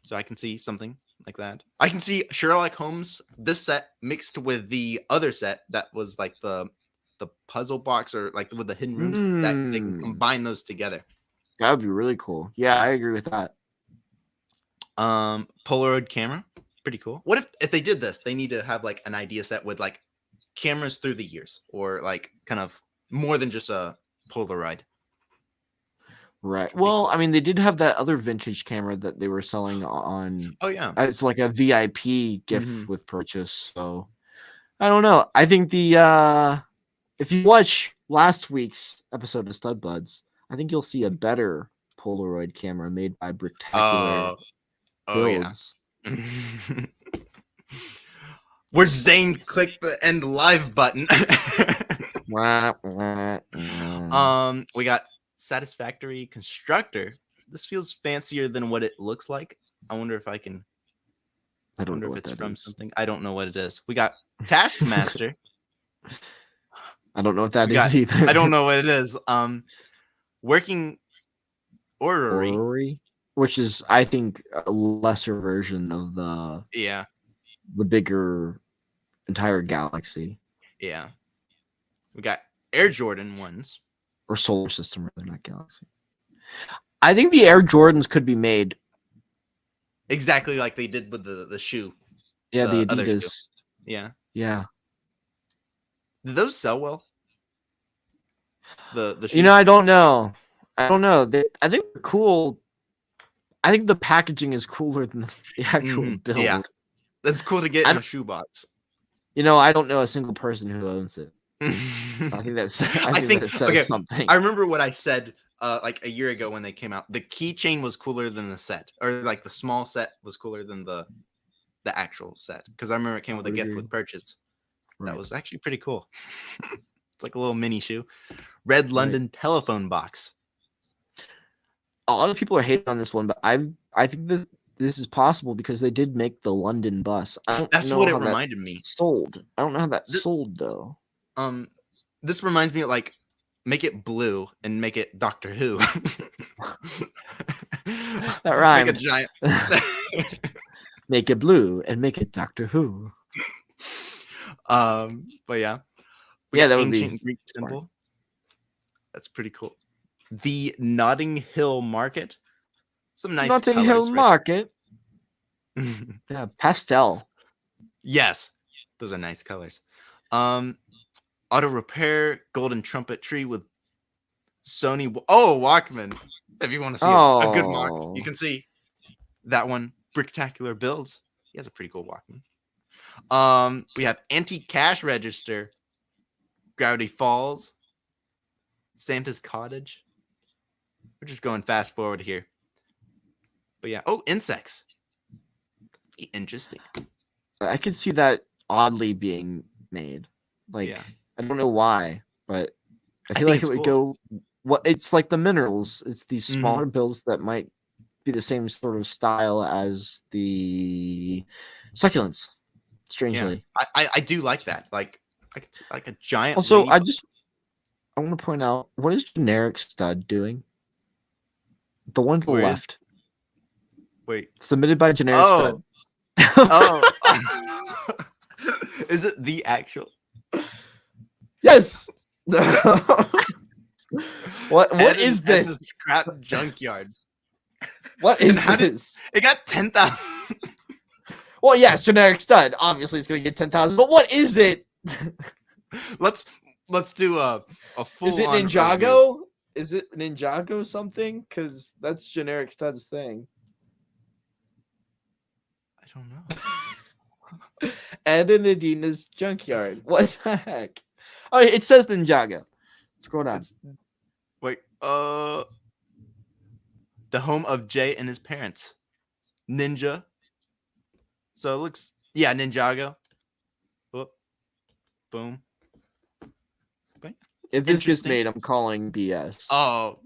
S1: So I can see something like that. I can see Sherlock Holmes, this set mixed with the other set that was like the puzzle box or like with the hidden rooms that they can combine those together.
S2: That would be really cool. Yeah, I agree with that.
S1: Polaroid camera, pretty cool. What if they did this? They need to have like an idea set with like cameras through the years or like kind of more than just a Polaroid.
S2: Right. Well, I mean, they did have that other vintage camera that they were selling on.
S1: Oh yeah,
S2: it's like a VIP gift with purchase. So I don't know. I think if you watch last week's episode of Stud Buds, I think you'll see a better Polaroid camera made by Bricktacular Builds.
S1: Yeah. Where Zane clicked the end live button. We got Satisfactory Constructor. This feels fancier than what it looks like. I wonder if I can.
S2: I don't
S1: wonder
S2: know
S1: if
S2: what
S1: it's
S2: that
S1: from
S2: is.
S1: something. I don't know what it is. We got Taskmaster.
S2: I don't know what that is either.
S1: I don't know what it is. Working Orrery.
S2: Orrery, which is, I think, a lesser version of the bigger entire galaxy.
S1: Yeah. We got Air Jordan ones.
S2: Or solar system, rather, not galaxy. I think the Air Jordans could be made
S1: exactly like they did with the shoe.
S2: Yeah, the
S1: other shoe.
S2: Adidas.
S1: Yeah.
S2: Yeah.
S1: Did those sell well? The shoes?
S2: You know, I don't know. I think they're cool. I think the packaging is cooler than the actual build.
S1: Yeah. That's cool to get in a shoebox.
S2: You know, I don't know a single person who owns it. I think that says something.
S1: I remember what I said like a year ago when they came out. The keychain was cooler than the set, or like the small set was cooler than the actual set. Because I remember it came with a gift with purchase. Right. That was actually pretty cool. It's like a little mini shoe. Red London telephone box.
S2: A lot of people are hating on this one, but I think this is possible because they did make the London bus.
S1: That's what it reminded me.
S2: Sold. I don't know how that sold though.
S1: This reminds me of like make it blue and make it Doctor Who.
S2: That rhymed.
S1: Make a giant.
S2: Make it blue and make it Doctor Who.
S1: But yeah.
S2: That would be
S1: Greek symbol. That's pretty cool. The Notting Hill Market. Some nice
S2: Notting Hill Market. Yeah, pastel.
S1: Yes, those are nice colors. Auto repair, golden trumpet tree with Sony. Oh, Walkman. If you want to see a good mock, you can see that one. Bricktacular Builds. He has a pretty cool Walkman. We have anti-cash register, Gravity Falls, Santa's Cottage. We're just going fast forward here. But yeah. Oh, insects. Be interesting.
S2: I could see that oddly being made. Like, I don't know why, but I feel like it would go. It's like the minerals. It's these smaller builds that might be the same sort of style as the succulents. Strangely,
S1: I do like that. Like I could see like a giant.
S2: Also, I want to point out, what is generic stud doing? The one to the left.
S1: Wait.
S2: Submitted by generic stud.
S1: Oh. Is it the actual?
S2: Yes. What is this?
S1: Scrap junkyard.
S2: What is this?
S1: It got 10,000.
S2: Well, yes, generic stud. Obviously, it's going to get 10,000. But what is it?
S1: Let's do a full.
S2: Is it Ninjago? Is it Ninjago something? Because that's generic stud's thing.
S1: I don't know.
S2: And in Adina's junkyard. What the heck? Oh, it says Ninjago. Scroll down.
S1: Wait. The home of Jay and his parents. Ninja. So it looks, Ninjago. Whoop. Boom. But
S2: If this gets
S1: interesting.
S2: made, I'm calling BS.
S1: Oh,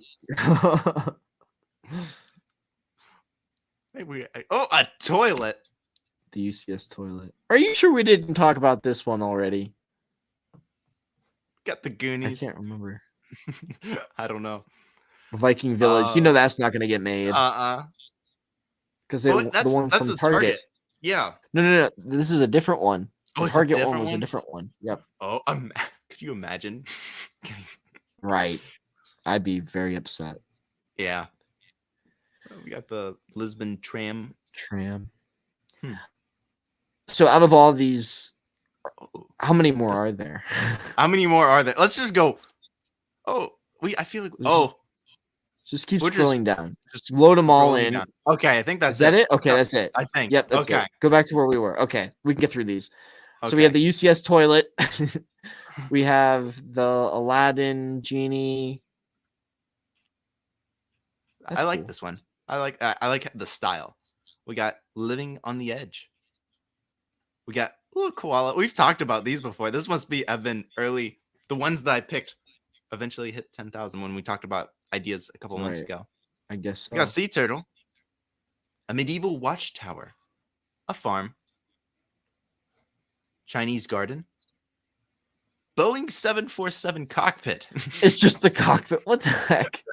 S1: maybe. A toilet.
S2: The UCS toilet. Are you sure we didn't talk about this one already?
S1: Got the
S2: I
S1: Goonies.
S2: can't remember.
S1: I don't know.
S2: Viking Village. You know that's not going to get made because
S1: Well,
S2: the one
S1: that's
S2: from
S1: the
S2: Target.
S1: Yeah.
S2: No. This is a different one.
S1: Oh,
S2: The
S1: it's a
S2: Target one
S1: different
S2: was a
S1: one?
S2: different one. Yep.
S1: Oh, could you imagine?
S2: Right. I'd be very upset.
S1: Yeah. We got the Lisbon tram.
S2: So out of all these,
S1: Oh,
S2: how many more are there?
S1: how many more are there? Let's just go. Oh, I feel like.
S2: Just keep
S1: we're
S2: scrolling down.
S1: just
S2: Load them all
S1: scrolling
S2: in.
S1: down. Okay, I think that's
S2: Is that it? Okay, that's it.
S1: I think.
S2: Yep, that's
S1: okay.
S2: it. Go back to where we were. Okay, we can get through these.
S1: Okay.
S2: So we have the UCS toilet. We have the Aladdin genie. That's
S1: I like
S2: cool.
S1: this one. I like the style. We got Living on the Edge. We got koala. We've talked about these before. This must have been early. The ones that I picked eventually hit 10,000 when we talked about ideas a couple months ago.
S2: I guess so.
S1: We got sea turtle, a medieval watchtower, a farm, Chinese garden, Boeing 747 cockpit.
S2: It's just the cockpit. What the heck?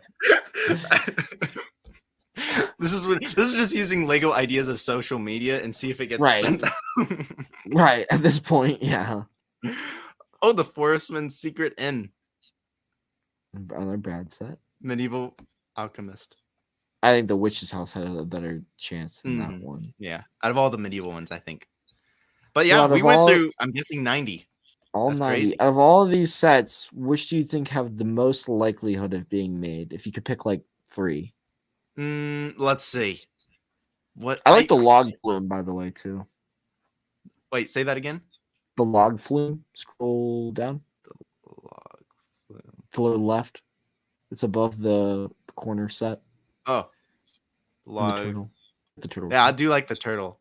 S1: This is just using Lego ideas as social media and see if it gets
S2: Right. Right. At this point, yeah.
S1: Oh, the Forestman's Secret Inn.
S2: Another Brad set.
S1: Medieval alchemist.
S2: I think the witch's house had a better chance than that
S1: Mhm.
S2: one.
S1: Yeah, out of all the medieval ones, I think. But
S2: So
S1: yeah,
S2: out
S1: we
S2: of
S1: went
S2: all-
S1: through. I'm guessing 90.
S2: All
S1: That's
S2: 90.
S1: crazy.
S2: Out of all of these sets, which do you think have the most likelihood of being made? If you could pick like 3.
S1: Let's see. What
S2: I like the log flume, by the way, too.
S1: Wait, say that again.
S2: The log flume. Scroll down
S1: Log flume.
S2: to the left. It's above the corner set.
S1: Oh,
S2: And
S1: log.
S2: the turtle. The turtle.
S1: Yeah, I do like the turtle.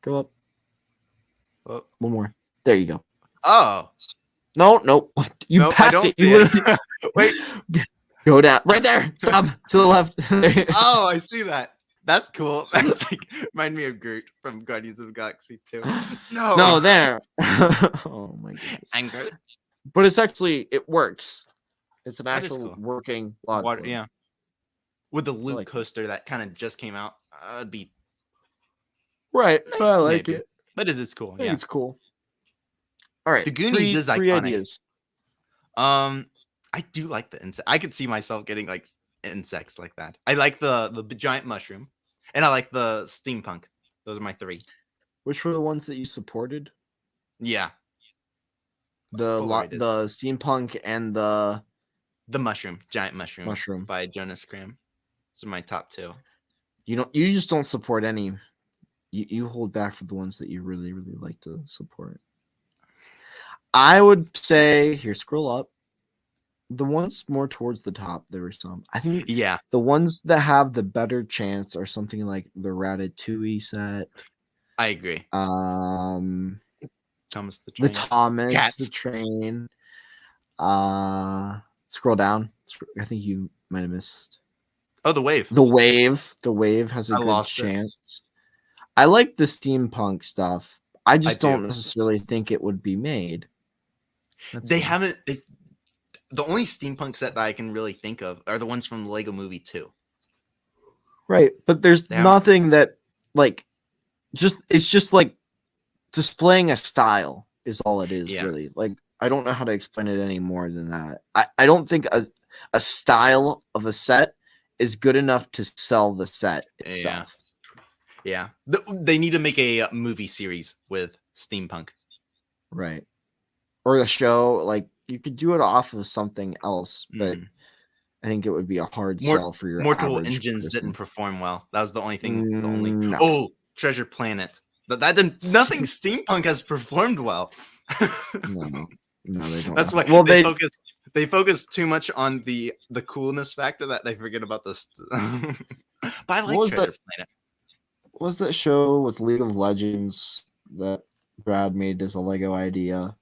S2: Go up.
S1: Oh,
S2: One more. There you go.
S1: oh.
S2: No. You
S1: Nope, I
S2: passed
S1: don't
S2: it.
S1: see
S2: You
S1: it.
S2: literally
S1: Wait.
S2: go down. Right there. Stop. To the left.
S1: Oh, I see that. That's cool. That's like remind me of Groot from Guardians of the Galaxy 2. No.
S2: No, there. Oh my goodness.
S1: And Groot.
S2: But it's actually it works. It's an
S1: That is
S2: actual
S1: cool.
S2: working log
S1: Water,
S2: flume.
S1: yeah. With the loot
S2: like it.
S1: coaster that kind of just came out, it'd be.
S2: Right. I like
S1: Maybe.
S2: it.
S1: But it's cool.
S2: I think
S1: Yeah.
S2: it's cool. All right.
S1: The Goonies is
S2: three
S1: iconic.
S2: ideas.
S1: I do like the insect. I could see myself getting like insects like that. I like the giant mushroom, and I like the steampunk. Those are my 3.
S2: Which were the ones that you supported?
S1: Yeah,
S2: The
S1: Polaroid is-
S2: the steampunk and the
S1: the mushroom, giant mushroom,
S2: mushroom.
S1: by Jonas Cram. Those are my top 2.
S2: You just don't support any. You hold back for the ones that you really, really like to support. I would say here, scroll up. The ones more towards the top, there were some. I think
S1: Yeah,
S2: the ones that have the better chance are something like the Ratatouille set.
S1: I agree.
S2: Thomas
S1: Thomas the
S2: the
S1: Train.
S2: Thomas
S1: Cats.
S2: the Train. Scroll down. I think you might have missed
S1: Oh, the wave.
S2: the Wave. The Wave has a
S1: I
S2: good
S1: lost it.
S2: chance. I like the steampunk stuff. I just
S1: do.
S2: don't necessarily think it would be made. That's
S1: They
S2: all.
S1: haven't. The only steampunk set that I can really think of are the ones from Lego Movie 2.
S2: Right, but there's
S1: They haven't-
S2: nothing that like it's just like displaying a style is all it is,
S1: Yeah.
S2: really. Like I don't know how to explain it any more than that. I don't think a style of a set is good enough to sell the set itself.
S1: Yeah, they need to make a movie series with steampunk.
S2: Right. Or a show, like you could do it off of something else, but I think it would be a hard sell for your
S1: Mortal
S2: average
S1: Engines
S2: person.
S1: didn't perform well. That was the only thing.
S2: No.
S1: Oh, Treasure Planet. That didn't. Nothing steampunk has performed well.
S2: No, they don't.
S1: That's why.
S2: Well,
S1: they focus too much on the coolness factor that they forget about this. But I
S2: What
S1: like
S2: was
S1: Treasure
S2: that?
S1: Planet.
S2: What was that show with League of Legends that Brad made as a Lego idea?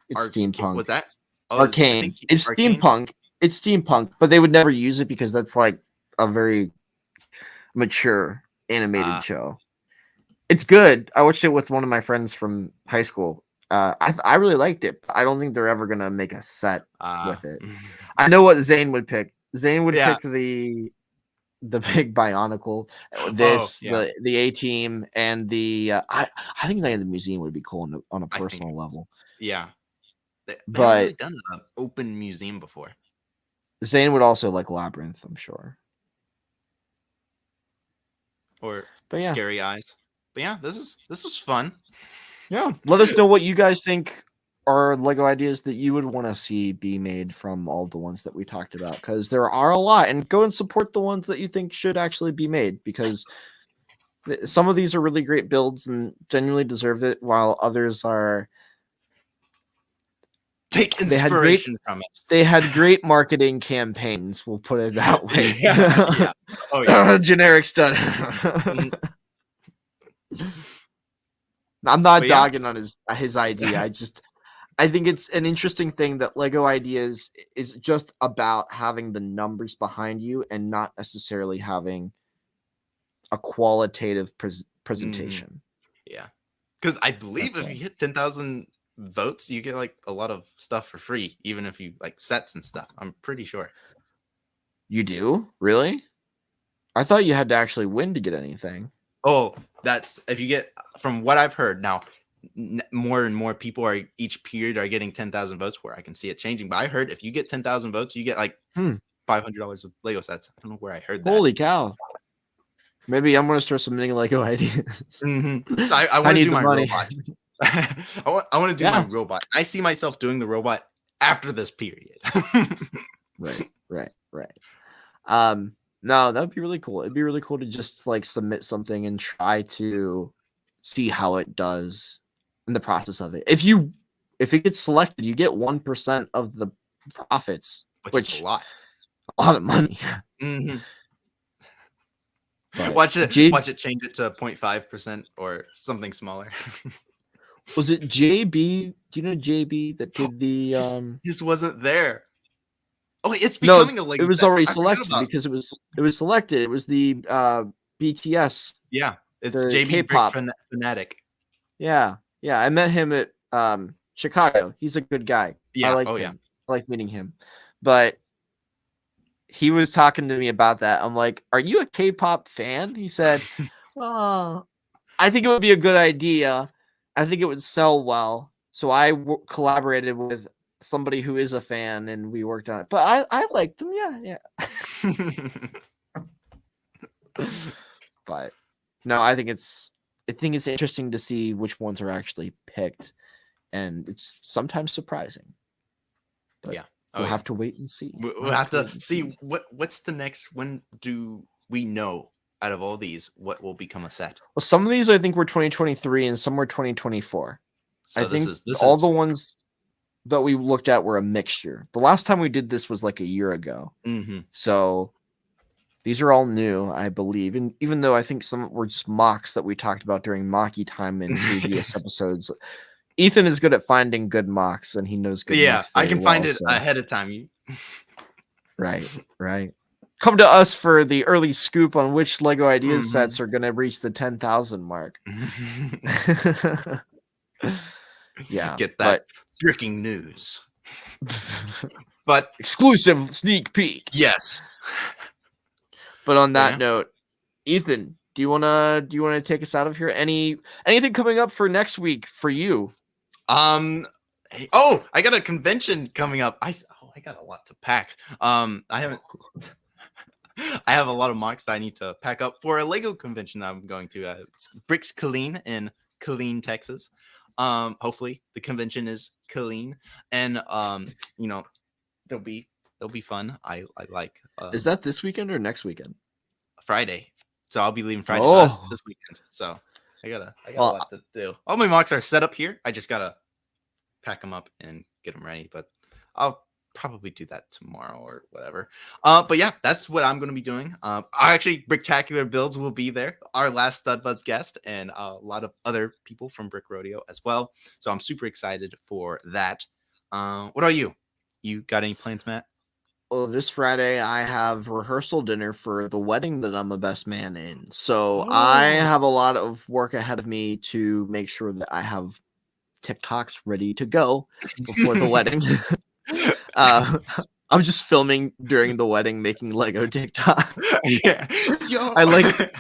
S2: It's steampunk.
S1: Was that Oh, I
S2: Arcane.
S1: think
S2: It's
S1: Arcane.
S2: steampunk. It's steampunk, but they would never use it because that's like a very mature animated show. It's good. I watched it with one of my friends from high school. I really liked it. I don't think they're ever gonna make a set with it. I know what Zane would pick. Zane would
S1: Yeah.
S2: pick the big Bionicle,
S1: Oh, yeah.
S2: the A Team, and the I think Night of the Museum would be cool on a personal level.
S1: Yeah. They haven't
S2: But
S1: really done an open museum before.
S2: Zane would also like Labyrinth, I'm sure.
S1: Or
S2: But yeah.
S1: Scary Eyes. But yeah, this was fun.
S2: Yeah. Let us know what you guys think are Lego ideas that you would want to see be made from all the ones that we talked about, because there are a lot, and go and support the ones that you think should actually be made, because some of these are really great builds and genuinely deserve it, while others are
S1: Take inspiration from it.
S2: They had great marketing campaigns, we'll put it that way.
S1: Yeah. Oh yeah.
S2: Generic stud. I'm not dogging on his idea. I think it's an interesting thing that Lego Ideas is just about having the numbers behind you and not necessarily having a qualitative presentation.
S1: Yeah. Because I believe if you hit 10,000 votes, you get like a lot of stuff for free, even if you like sets and stuff. I'm pretty sure.
S2: You do? Really? I thought you had to actually win to get anything.
S1: Oh, that's if you get, from what I've heard now, more and more people are each period are getting 10,000 votes, where I can see it changing. But I heard if you get 10,000 votes, you get like $500 of Lego sets. I don't know where I heard that.
S2: Holy cow. Maybe I'm going to start submitting Lego ideas.
S1: I want to do my robot. I want to do my robot. I see myself doing the robot after this period.
S2: Right. No, that would be really cool. It'd be really cool to just like submit something and try to see how it does in the process of it. If it gets selected, you get 1% of the profits, which is a lot of money.
S1: Watch it change it to 0.5% or something smaller.
S2: Was it JB? Do you know JB that did the
S1: His wasn't there. Oh, it's becoming a Lego.
S2: It was already selected because it was selected. It was the BTS.
S1: Yeah, it's JB
S2: K-pop
S1: fanatic.
S2: Yeah. I met him at Chicago. He's a good guy.
S1: Yeah.
S2: I like him. I like meeting him. But he was talking to me about that. I'm like, "Are you a K-pop fan?" He said, "Well, I think it would be a good idea. I think it would sell well." So I collaborated with somebody who is a fan, and we worked on it. But I liked them. Yeah. But no, I think it's interesting to see which ones are actually picked, and it's sometimes surprising. But
S1: yeah.
S2: We'll have to wait and see.
S1: We'll have to see what's the next. When do we know out of all these what will become a set?
S2: Well, some of these I think were 2023 and some were 2024. So I think all the ones that we looked at were a mixture. The last time we did this was like a year ago. So these are all new, I believe. And even though I think some were just mocks that we talked about during mocky time in previous episodes, Ethan is good at finding good mocks, and he knows good mocks.
S1: I can find it ahead of time.
S2: Right. Come to us for the early scoop on which Lego Ideas sets are going to reach the 10,000 mark. Yeah.
S1: Get that breaking news. But
S2: exclusive sneak peek.
S1: Yes.
S2: But on that note, Ethan, do you wanna take us out of here? Anything coming up for next week for you?
S1: I got a convention coming up. I got a lot to pack. I have a lot of mocks that I need to pack up for a Lego convention that I'm going to. It's Bricks Killeen in Killeen, Texas. Hopefully the convention is clean, and they'll be fun. I like.
S2: Is that this weekend or next weekend?
S1: Friday. So I'll be leaving Friday. So that's this weekend. So I got a lot to do. All my mocks are set up here. I just gotta pack them up and get them ready. But I'll probably do that tomorrow or whatever. But yeah, that's what I'm going to be doing. Actually, Bricktacular Builds will be there. Our last Stud Buds guest, and a lot of other people from Brick Rodeo as well. So I'm super excited for that. What about you? You got any plans, Matt?
S2: Well, this Friday I have rehearsal dinner for the wedding that I'm the best man in. So I
S1: Oh.
S2: have a lot of work ahead of me to make sure that I have TikToks ready to go before the wedding. I'm just filming during the wedding, making Lego TikTok.
S1: Yeah. Yo.
S2: I like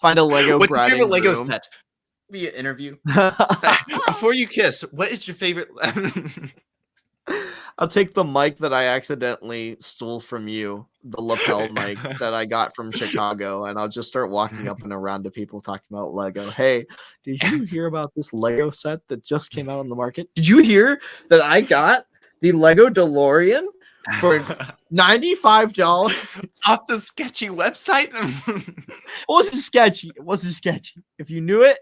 S2: find a Lego
S1: What's your
S2: briding
S1: favorite Lego
S2: room.
S1: set? Be an interview. Before you kiss, what is your favorite?
S2: I'll take the mic that I accidentally stole from you, the lapel mic that I got from Chicago, and I'll just start walking up and around to people talking about Lego. Hey, did you hear about this Lego set that just came out on the market? Did you hear that I got the Lego DeLorean for $95?
S1: Off the sketchy website.
S2: It wasn't sketchy. It wasn't sketchy. If you knew it,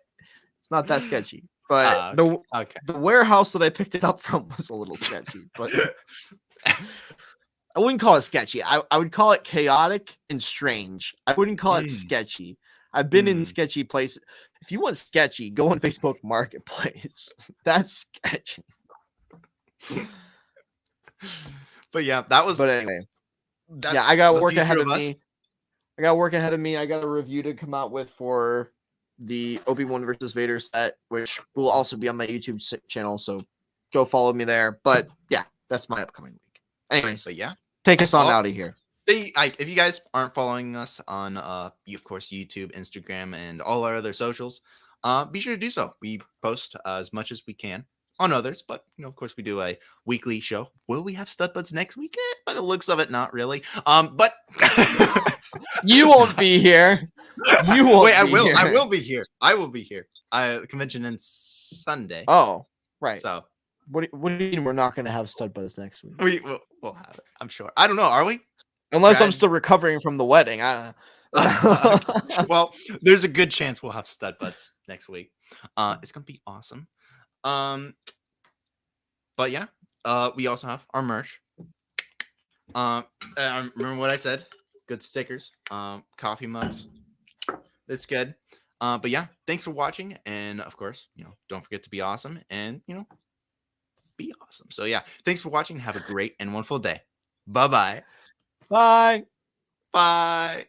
S2: it's not that sketchy. But
S1: Okay.
S2: the warehouse that I picked it up from was a little sketchy. But I wouldn't call it sketchy. I would call it chaotic and strange. I wouldn't call it sketchy. I've been in sketchy places. If you want sketchy, go on Facebook Marketplace. That's sketchy.
S1: But yeah, that was.
S2: But anyway,
S1: That's
S2: yeah, I got
S1: the
S2: work
S1: future
S2: ahead of
S1: us.
S2: me. I got work ahead of me. I got a review to come out with for the Obi-Wan versus Vader set, which will also be on my YouTube channel. So go follow me there. But yeah, that's my upcoming week. Anyways,
S1: But yeah,
S2: take us on
S1: Well,
S2: out of here.
S1: if you guys aren't following us on, of course, YouTube, Instagram, and all our other socials, be sure to do so. We post as much as we can on others, but of course, we do a weekly show. Will we have stud buds next week? By the looks of it, not really. But
S2: You won't be here. You won't.
S1: Wait, I
S2: be
S1: will.
S2: Here.
S1: I will be here. I will be here. The convention ends Sunday.
S2: Oh, right.
S1: So
S2: What do you mean we're not going to have stud buds next week?
S1: we'll have it. I'm sure. I don't know. Are we?
S2: Unless I'm
S1: Brad?
S2: still recovering from the wedding.
S1: Well, there's a good chance we'll have stud buds next week. It's gonna be awesome. But yeah, we also have our merch. Remember what I said? Good stickers, coffee mugs. It's good. But yeah, thanks for watching, and of course, don't forget to be awesome, and be awesome. So yeah, thanks for watching. Have a great and wonderful day. Bye-bye.
S2: Bye.
S1: Bye.